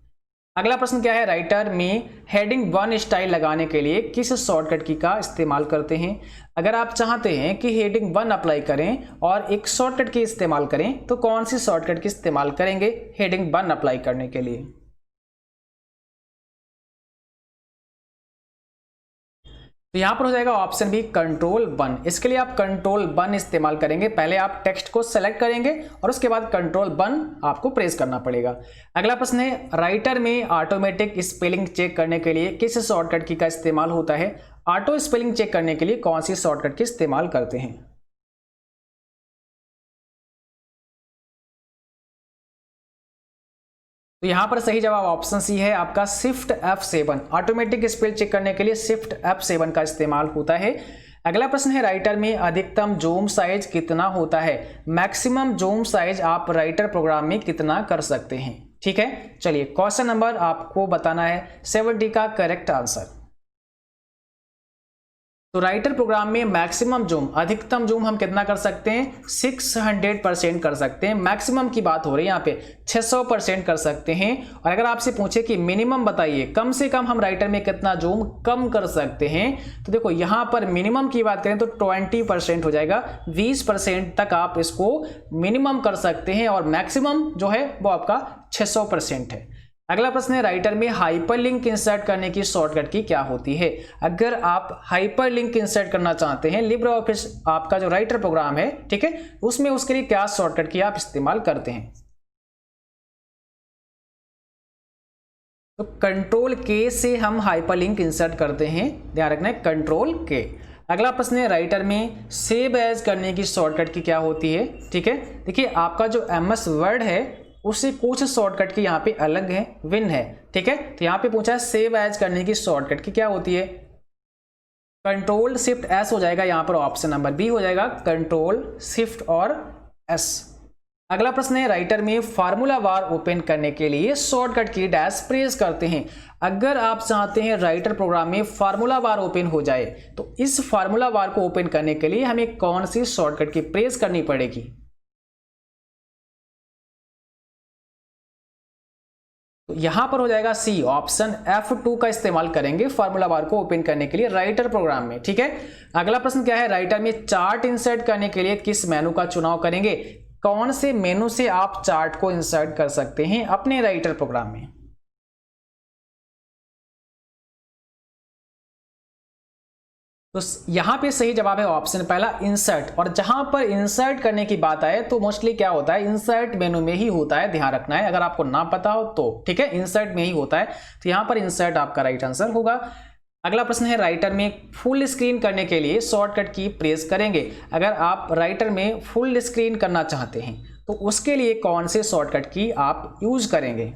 अगला प्रश्न क्या है राइटर में हेडिंग 1 स्टाइल लगाने के लिए किस शॉर्टकट की का इस्तेमाल करते हैं। अगर आप चाहते हैं कि हेडिंग 1 अप्लाई करें और एक शॉर्टकट की इस्तेमाल करें तो कौन सी शॉर्टकट की इस्तेमाल करेंगे हेडिंग 1 अप्लाई करने के लिए। तो यहां पर हो जाएगा ऑप्शन बी कंट्रोल 1। इसके लिए आप कंट्रोल 1 इस्तेमाल करेंगे। पहले आप टेक्स्ट को सेलेक्ट करेंगे और उसके बाद कंट्रोल 1 आपको प्रेस करना पड़ेगा। अगला प्रश्न है राइटर में ऑटोमेटिक स्पेलिंग चेक करने के लिए किस शॉर्टकट की का इस्तेमाल होता है। ऑटो स्पेलिंग चेक करने के लिए कौन सी शॉर्टकट की इस्तेमाल करते हैं। तो यहां पर सही जवाब ऑप्शन सी है आपका shift F7। Automatic spell check करने के लिए शिफ्ट F7 का इस्तेमाल होता है। अगला प्रश्न है राइटर में अधिकतम जूम साइज कितना होता है। मैक्सिमम जूम साइज आप राइटर प्रोग्राम में कितना कर सकते हैं। ठीक है, चलिए क्वेश्चन नंबर आपको बताना है 70 का करेक्ट आंसर। तो राइटर प्रोग्राम में मैक्सिमम जूम, अधिकतम जूम हम कितना कर सकते हैं, 600% कर सकते हैं। मैक्सिमम की बात हो रही है यहाँ पे, 600% कर सकते हैं। और अगर आपसे पूछे कि मिनिमम बताइए, कम से कम हम राइटर में कितना जूम कम कर सकते हैं, तो देखो यहाँ पर मिनिमम की बात करें तो 20% हो जाएगा, 20% तक आप इसको मिनिमम कर सकते हैं, और मैक्सिमम जो है वो आपका 600% है। अगला प्रश्न है, राइटर में हाइपरलिंक इंसर्ट करने की शॉर्टकट की क्या होती है। अगर आप हाइपरलिंक इंसर्ट करना चाहते हैं लिब्रे ऑफिस आपका जो राइटर प्रोग्राम है, ठीक है, उसमें उसके लिए क्या शॉर्टकट की आप इस्तेमाल करते हैं। तो कंट्रोल के से हम हाइपरलिंक इंसर्ट करते हैं, ध्यान रखना है, कंट्रोल के। अगला प्रश्न है, राइटर में सेव एज करने की शॉर्टकट की क्या होती है। ठीक है, देखिए आपका जो MS वर्ड है उससे कुछ शॉर्टकट की यहाँ पे अलग है, विन है। ठीक है, तो यहाँ पे पूछा है सेव एज करने की शॉर्टकट की क्या होती है, कंट्रोल शिफ्ट एस हो जाएगा, यहाँ पर ऑप्शन नंबर बी हो जाएगा, कंट्रोल शिफ्ट और एस। अगला प्रश्न है, राइटर में फार्मूला बार ओपन करने के लिए शॉर्टकट की डैश प्रेस करते हैं। अगर आप चाहते हैं राइटर प्रोग्राम में फार्मूला बार ओपन हो जाए तो इस फार्मूला बार को ओपन करने के लिए हमें कौन सी शॉर्टकट की प्रेस करनी पड़ेगी। तो यहां पर हो जाएगा सी, ऑप्शन F2 का इस्तेमाल करेंगे फार्मूला बार को ओपन करने के लिए राइटर प्रोग्राम में। ठीक है, अगला प्रश्न क्या है, राइटर में चार्ट इंसर्ट करने के लिए किस मेनू का चुनाव करेंगे। कौन से मेनू से आप चार्ट को इंसर्ट कर सकते हैं अपने राइटर प्रोग्राम में। तो यहां पे सही जवाब है ऑप्शन पहला, इंसर्ट। और जहां पर इंसर्ट करने की बात आए तो मोस्टली क्या होता है, इंसर्ट मेनू में ही होता है, ध्यान रखना है, अगर आपको ना पता हो तो। ठीक है, इंसर्ट में ही होता है, तो यहां पर इंसर्ट आपका राइट आंसर होगा। अगला प्रश्न है, राइटर में फुल स्क्रीन करने के लिए शॉर्टकट की प्रेस करेंगे। अगर आप राइटर में फुल स्क्रीन करना चाहते हैं तो उसके लिए कौन से शॉर्टकट की आप यूज करेंगे।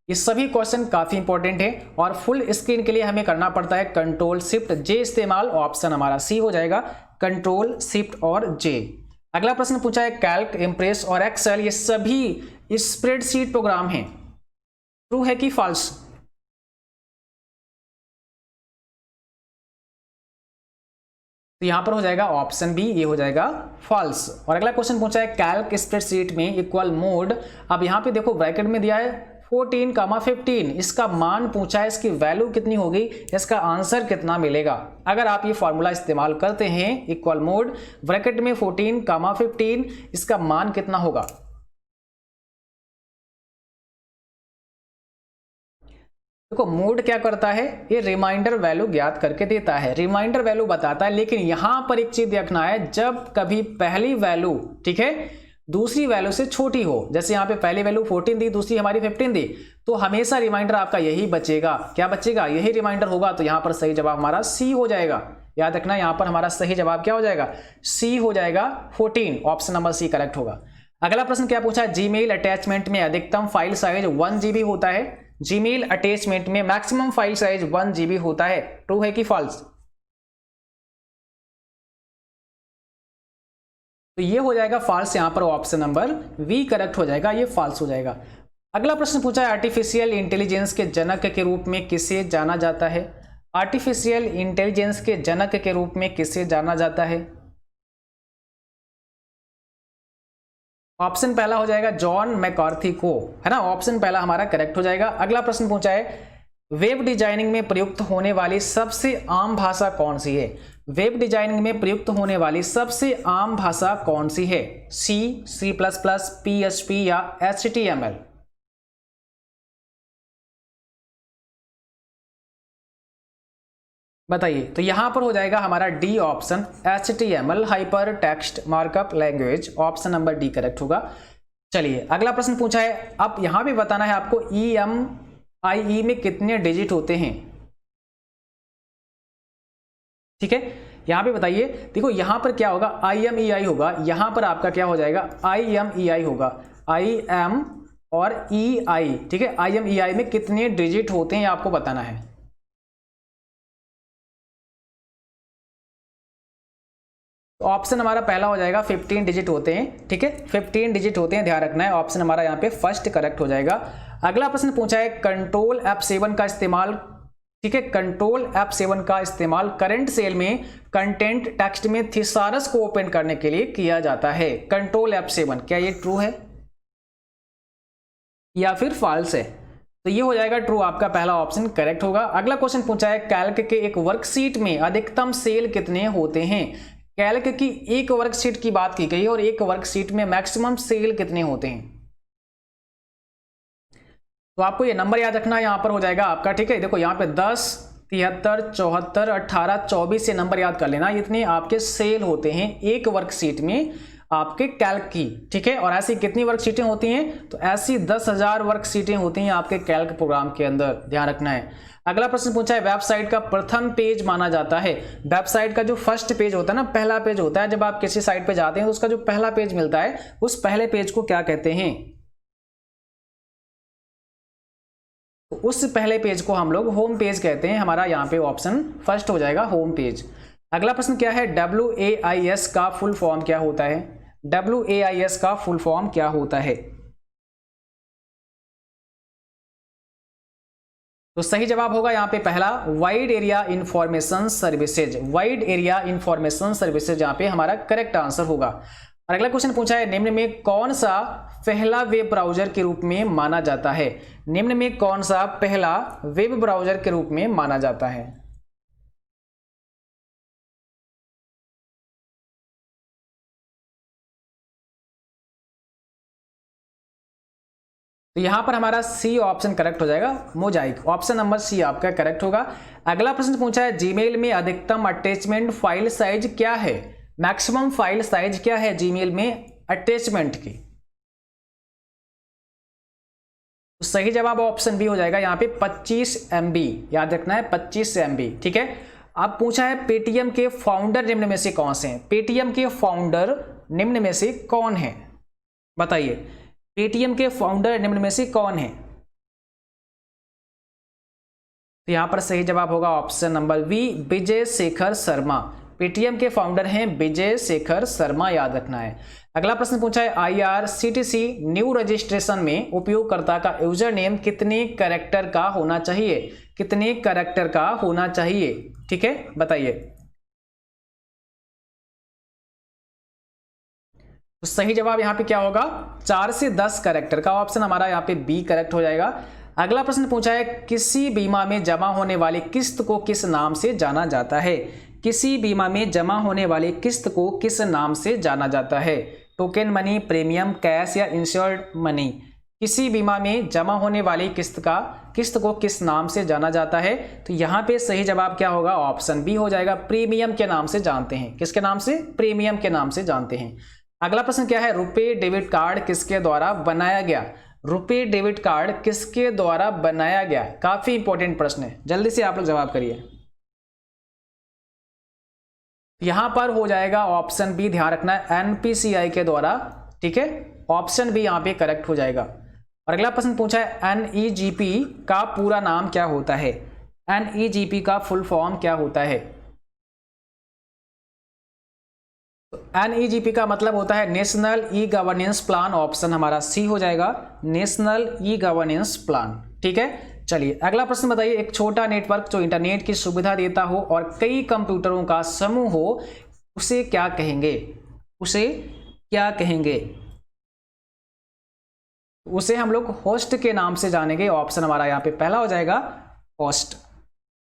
ये सभी क्वेश्चन काफी इंपॉर्टेंट है, और फुल स्क्रीन के लिए हमें करना पड़ता है कंट्रोल शिफ्ट जे इस्तेमाल, ऑप्शन हमारा सी हो जाएगा, कंट्रोल शिफ्ट और जे। अगला प्रश्न पूछा है, कैल्क, इंप्रेस और एक्सेल ये सभी स्प्रेडशीट प्रोग्राम हैं, ट्रू है कि फॉल्स। तो यहां पर हो जाएगा ऑप्शन बी, ये हो जाएगा फॉल्स। और अगला क्वेश्चन पूछा है, कैल्क स्प्रेडशीट में इक्वल मोड, अब यहां पे देखो ब्रैकेट में दिया है 14,15, इसका मान पूछा है, इसकी वैल्यू कितनी होगी, इसका आंसर कितना मिलेगा। अगर आप ये फॉर्मूला इस्तेमाल करते हैं इक्वल मोड ब्रैकेट में 14,15, इसका मान कितना होगा। देखो मोड क्या करता है, ये रिमाइंडर वैल्यू ज्ञात करके देता है, रिमाइंडर वैल्यू बताता है, लेकिन यहां पर एक चीज देखना है, जब कभी पहली वैल्यू, ठीक है, दूसरी वैल्यू से छोटी हो, जैसे यहाँ पे पहली वैल्यू 14 दी, दूसरी हमारी 15 दी, तो हमेशा रिमाइंडर आपका यही बचेगा। क्या बचेगा, यही रिमाइंडर होगा। तो यहाँ पर सही जवाब हमारा सी हो जाएगा, याद रखना, यहाँ पर हमारा सही जवाब क्या हो जाएगा, सी हो जाएगा, 14, ऑप्शन नंबर सी करेक्ट होगा। अगला प्रश्न क्या पूछा है, जीमेल अटैचमेंट में अधिकतम फाइल साइज 1 GB होता है, जीमेल अटैचमेंट में मैक्सिमम फाइल साइज 1 GB होता है, ट्रू है कि फॉल्स। तो ये हो जाएगा फॉल्स, यहां पर ऑप्शन नंबर वी करेक्ट हो जाएगा, ये फॉल्स हो जाएगा। अगला प्रश्न पूछा है, आर्टिफिशियल इंटेलिजेंस के जनक के रूप में किसे जाना जाता है। आर्टिफिशियल इंटेलिजेंस के जनक के रूप में किसे जाना जाता है। ऑप्शन पहला हो जाएगा जॉन मैकार्थी को, है ना, ऑप्शन पहला हमारा करेक्ट हो जाएगा। अगला प्रश्न पूछा है, वेब डिजाइनिंग में प्रयुक्त होने वाली सबसे आम भाषा कौन सी है। वेब डिजाइनिंग में प्रयुक्त होने वाली सबसे आम भाषा कौन सी है, C++, PHP या HTML। बताइए। तो यहां पर हो जाएगा हमारा D option, HTML hyper text markup language, option number D correct होगा। चलिए अगला प्रश्न पूछा है, अब यहां भी बताना है आपको EMIE में कितने डिजिट होते हैं। ठीक है, यहां पे बताइए, देखो यहां पर क्या होगा, IMEI होगा, यहां पर आपका क्या हो जाएगा, IMEI होगा, IM और EI। ठीक है, IMEI में कितने डिजिट होते हैं आपको बताना है। ऑप्शन हमारा पहला हो जाएगा 15 डिजिट होते हैं। ठीक है, 15 डिजिट होते हैं, ध्यान रखना है, ऑप्शन हमारा यहाँ पे फर्स्ट करेक्ट हो जाएगा। अगला प्रश्न पूछा है, कंट्रोल F7 का इस्तेमाल ठीक है, कंट्रोल F7 का इस्तेमाल करंट सेल में कंटेंट टेक्स्ट में थिसारस को ओपन करने के लिए किया जाता है। कंट्रोल F7, क्या ये ट्रू है या फिर फॉल्स है? तो ये हो जाएगा ट्रू, आपका पहला ऑप्शन करेक्ट होगा। अगला क्वेश्चन पूछा है कैल्क के एक वर्कशीट में अधिकतम सेल कितने होते हैं? कैल्क की एक वर्कशीट की बात की गई है और एक वर्कशीट में मैक्सिमम सेल कितने होते हैं? तो आपको ये नंबर याद रखना, यहां पर हो जाएगा आपका, ठीक है। देखो यहाँ पे 10, 73, 74, 18, 24 से नंबर याद कर लेना, इतने आपके सेल होते हैं एक वर्कशीट में आपके कैल्क की, ठीक है। और ऐसी कितनी वर्कशीटें होती हैं? तो ऐसी 10,000 वर्कशीटें होती हैं आपके कैल्क प्रोग्राम के अंदर, ध्यान रखना है। अगला प्रश्न पूछा है वेबसाइट का प्रथम पेज माना जाता है। वेबसाइट का जो फर्स्ट पेज होता है ना, पहला पेज होता है, जब आप किसी साइट पे जाते हैं तो उसका जो पहला पेज मिलता है उस पहले पेज को क्या कहते हैं? तो उस पहले पेज को हम लोग होम पेज कहते हैं। हमारा यहाँ पे ऑप्शन फर्स्ट हो जाएगा, होम पेज। अगला प्रश्न क्या है WAIS का फुल फॉर्म क्या होता है? WAIS का फुल फॉर्म क्या होता है? तो सही जवाब होगा यहाँ पे पहला, wide area information services. Wide area information services यहाँ पे हमारा करेक्ट आंसर होगा। और अगला क्वेश्चन पूछा है निम्न में कौन सा पहला वेब ब्राउजर के रूप में माना जाता है? निम्न में कौन सा पहला वेब ब्राउजर के रूप में माना जाता है? तो यहां पर हमारा सी ऑप्शन करेक्ट हो जाएगा, मोजाइक। ऑप्शन नंबर सी आपका करेक्ट होगा। अगला प्रश्न पूछा है जीमेल में अधिकतम अटैचमेंट फाइल साइज क्या है? मैक्सिमम फाइल साइज क्या है जीमेल में अटैचमेंट की? तो सही जवाब ऑप्शन बी हो जाएगा यहाँ पे 25 MB, याद रखना है 25 MB, ठीक है। अब पूछा है पेटीएम के फाउंडर निम्न में से कौन से हैं? पेटीएम के फाउंडर निम्न में से कौन है? बताइए, पेटीएम के फाउंडर निम्न में से कौन है? तो यहां पर सही जवाब होगा option number B, Vijay Shekhar Sharma. Paytm के फाउंडर हैं विजय शेखर शर्मा, याद रखना है। अगला प्रश्न पूछा है IRCTC न्यू रजिस्ट्रेशन में उपयोगकर्ता का यूजर नेम कितने कैरेक्टर का होना चाहिए? कितने कैरेक्टर का होना चाहिए, ठीक है, बताइए। तो सही जवाब यहाँ पे क्या होगा? 4 से 10 कैरेक्टर का। ऑप्शन हमारा यहाँ पे बी करेक्ट हो जाएगा। अगला प्रश्न पूछा है किसी बीमा में जमा होने वाली किस्त को किस नाम से जाना जाता है? किसी बीमा में जमा होने वाली किस्त को किस नाम से जाना जाता है? टोकन मनी, प्रीमियम, कैश या इंश्योर्ड मनी? किसी बीमा में जमा होने वाली किस्त को किस नाम से जाना जाता है? तो यहाँ पे सही जवाब क्या होगा? ऑप्शन बी हो जाएगा, प्रीमियम के नाम से जानते हैं। किसके नाम से? प्रीमियम के नाम से जानते हैं। अगला प्रश्न क्या है रुपे डेबिट कार्ड किसके द्वारा बनाया गया? रुपे डेबिट कार्ड किसके द्वारा बनाया गया? काफी इंपॉर्टेंट प्रश्न है, जल्दी से आप लोग जवाब करिए। यहां पर हो जाएगा ऑप्शन बी, ध्यान रखना है NPCI के द्वारा, ठीक है। ऑप्शन बी यहां पे करेक्ट हो जाएगा। और अगला प्रश्न पूछा है NEGP का पूरा नाम क्या होता है? NEGP का फुल फॉर्म क्या होता है? NEGP का मतलब होता है national e governance plan. Option हमारा सी हो जाएगा, नेशनल ई गवर्नेंस प्लान, ठीक है। चलिए अगला प्रश्न बताइए, एक छोटा नेटवर्क जो इंटरनेट की सुविधा देता हो और कई कंप्यूटरों का समूह हो उसे क्या कहेंगे? उसे क्या कहेंगे? उसे हम लोग होस्ट के नाम से जानेंगे। ऑप्शन हमारा यहाँ पे पहला हो जाएगा, होस्ट।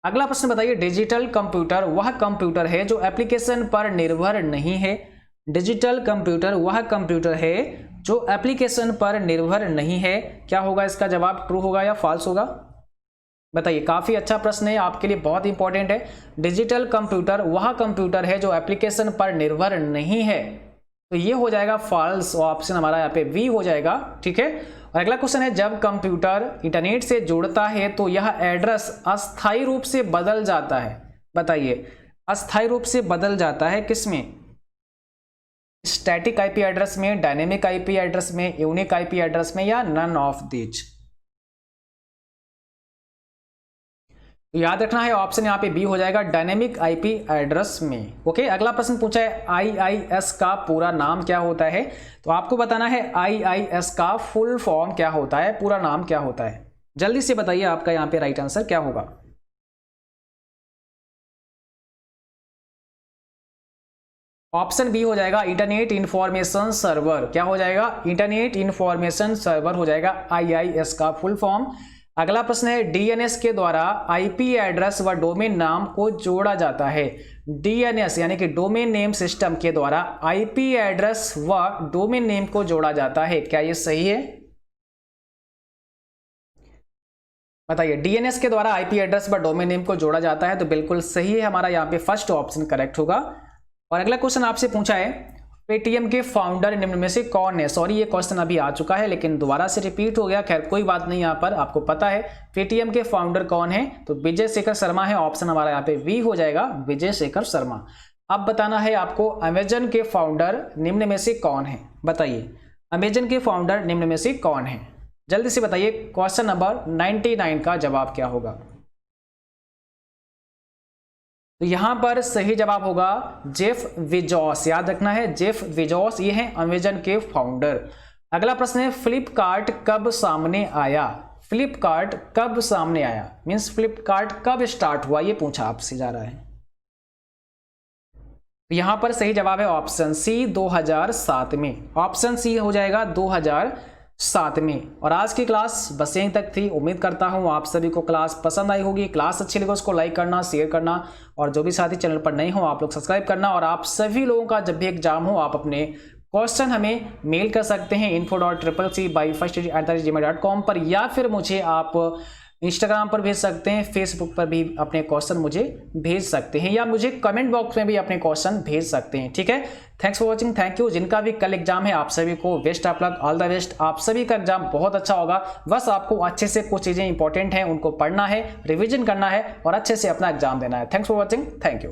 अगला प्रश्न बताइए, डिजिटल कंप्यूटर वह कंप्यूटर है जो एप्लीकेशन पर निर्भर नहीं है। डिजिटल कंप्यूटर वह कंप्यूटर है जो एप्लीकेशन पर निर्भर नहीं है। क्या होगा इसका जवाब? ट्रू होगा या फॉल्स होगा? बताइए, काफी अच्छा प्रश्न है, आपके लिए बहुत इंपॉर्टेंट है। डिजिटल कंप्यूटर वह कंप्यूटर है जो एप्लीकेशन पर निर्भर नहीं है, तो ये हो जाएगा फॉल्स। ऑप्शन हमारा यहाँ पे बी हो जाएगा, ठीक है। और अगला क्वेश्चन है, जब कंप्यूटर इंटरनेट से जुड़ता है तो यह एड्रेस अस्थायी रूप से बदल जाता है। बताइए, अस्थायी रूप से बदल जाता है किसमें? स्टैटिक आईपी एड्रेस में, डायनेमिक आईपी एड्रेस में, यूनिक आईपी एड्रेस में, या नन ऑफ दीज? याद रखना है ऑप्शन यहाँ पे बी हो जाएगा, डायनेमिक आईपी एड्रेस में। ओके, अगला प्रश्न पूछा है IIS का पूरा नाम क्या होता है? तो आपको बताना है IIS का फुल फॉर्म क्या होता है, पूरा नाम क्या होता है। जल्दी से बताइए, आपका यहाँ पे राइट आंसर क्या होगा? ऑप्शन बी हो जाएगा इंटरनेट इंफॉर्मेशन सर्वर। क्या हो जाएगा? इंटरनेट इंफॉर्मेशन सर्वर हो जाएगा IIS का फुल फॉर्म। अगला प्रश्न है DNS के द्वारा IP एड्रेस व डोमेन नाम को जोड़ा जाता है। DNS यानी कि डोमेन नेम सिस्टम के द्वारा IP एड्रेस व डोमेन नेम को जोड़ा जाता है। क्या ये सही है? बताइए। DNS के द्वारा IP एड्रेस व डोमेन नेम को जोड़ा जाता है, तो बिल्कुल सही है, हमारा यहाँ पे फर्स्ट ऑप्शन करेक्ट होगा। और अगला क्वेश्चन आपसे पूछा है पेटीएम के फाउंडर निम्न में से कौन है? सॉरी, ये क्वेश्चन अभी आ चुका है लेकिन दोबारा से रिपीट हो गया। खैर कोई बात नहीं, यहाँ पर आपको पता है पेटीएम के फाउंडर कौन है, तो विजय शेखर शर्मा है। ऑप्शन हमारा यहाँ पे बी हो जाएगा, विजय शेखर शर्मा। अब बताना है आपको अमेजन के फाउंडर निम्न में से कौन है? बताइए, अमेजन के फाउंडर निम्न में से कौन है? जल्दी से बताइए। क्वेश्चन नंबर 99 का जवाब क्या होगा? तो यहां पर सही जवाब होगा जेफ बेजोस। याद रखना है, जेफ बेजोस ये हैं अमेजन के फाउंडर। अगला प्रश्न है फ्लिपकार्ट कब सामने आया? फ्लिपकार्ट कब सामने आया मींस फ्लिपकार्ट कब स्टार्ट हुआ, ये पूछा आपसे जा रहा है। तो यहां पर सही जवाब है ऑप्शन सी 2007 में। ऑप्शन सी हो जाएगा 2007 में। और आज की क्लास बस यहीं तक थी। उम्मीद करता हूं आप सभी को क्लास पसंद आई होगी। क्लास अच्छी लगे उसको लाइक करना, शेयर करना, और जो भी साथी चैनल पर नहीं हो आप लोग सब्सक्राइब करना। और आप सभी लोगों का जब भी एग्जाम हो आप अपने क्वेश्चन हमें मेल कर सकते हैं info.cc@firstdg@gmail.com पर, या फिर मुझे आप इंस्टाग्राम पर भेज सकते हैं, फेसबुक पर भी अपने क्वेश्चन मुझे भेज सकते हैं, या मुझे कमेंट बॉक्स में भी अपने क्वेश्चन भेज सकते हैं। ठीक है, thanks for watching. Thank you. जिनका भी कल एग्जाम है आप सभी को best of luck, all the best. आप सभी का एग्जाम बहुत अच्छा होगा। बस आपको अच्छे से कुछ चीजें इंपॉर्टेंट हैं उनको पढ़ना है, रिविजन करना है और अच्छे से अपना एग्जाम देना है। Thanks for watching. Thank you.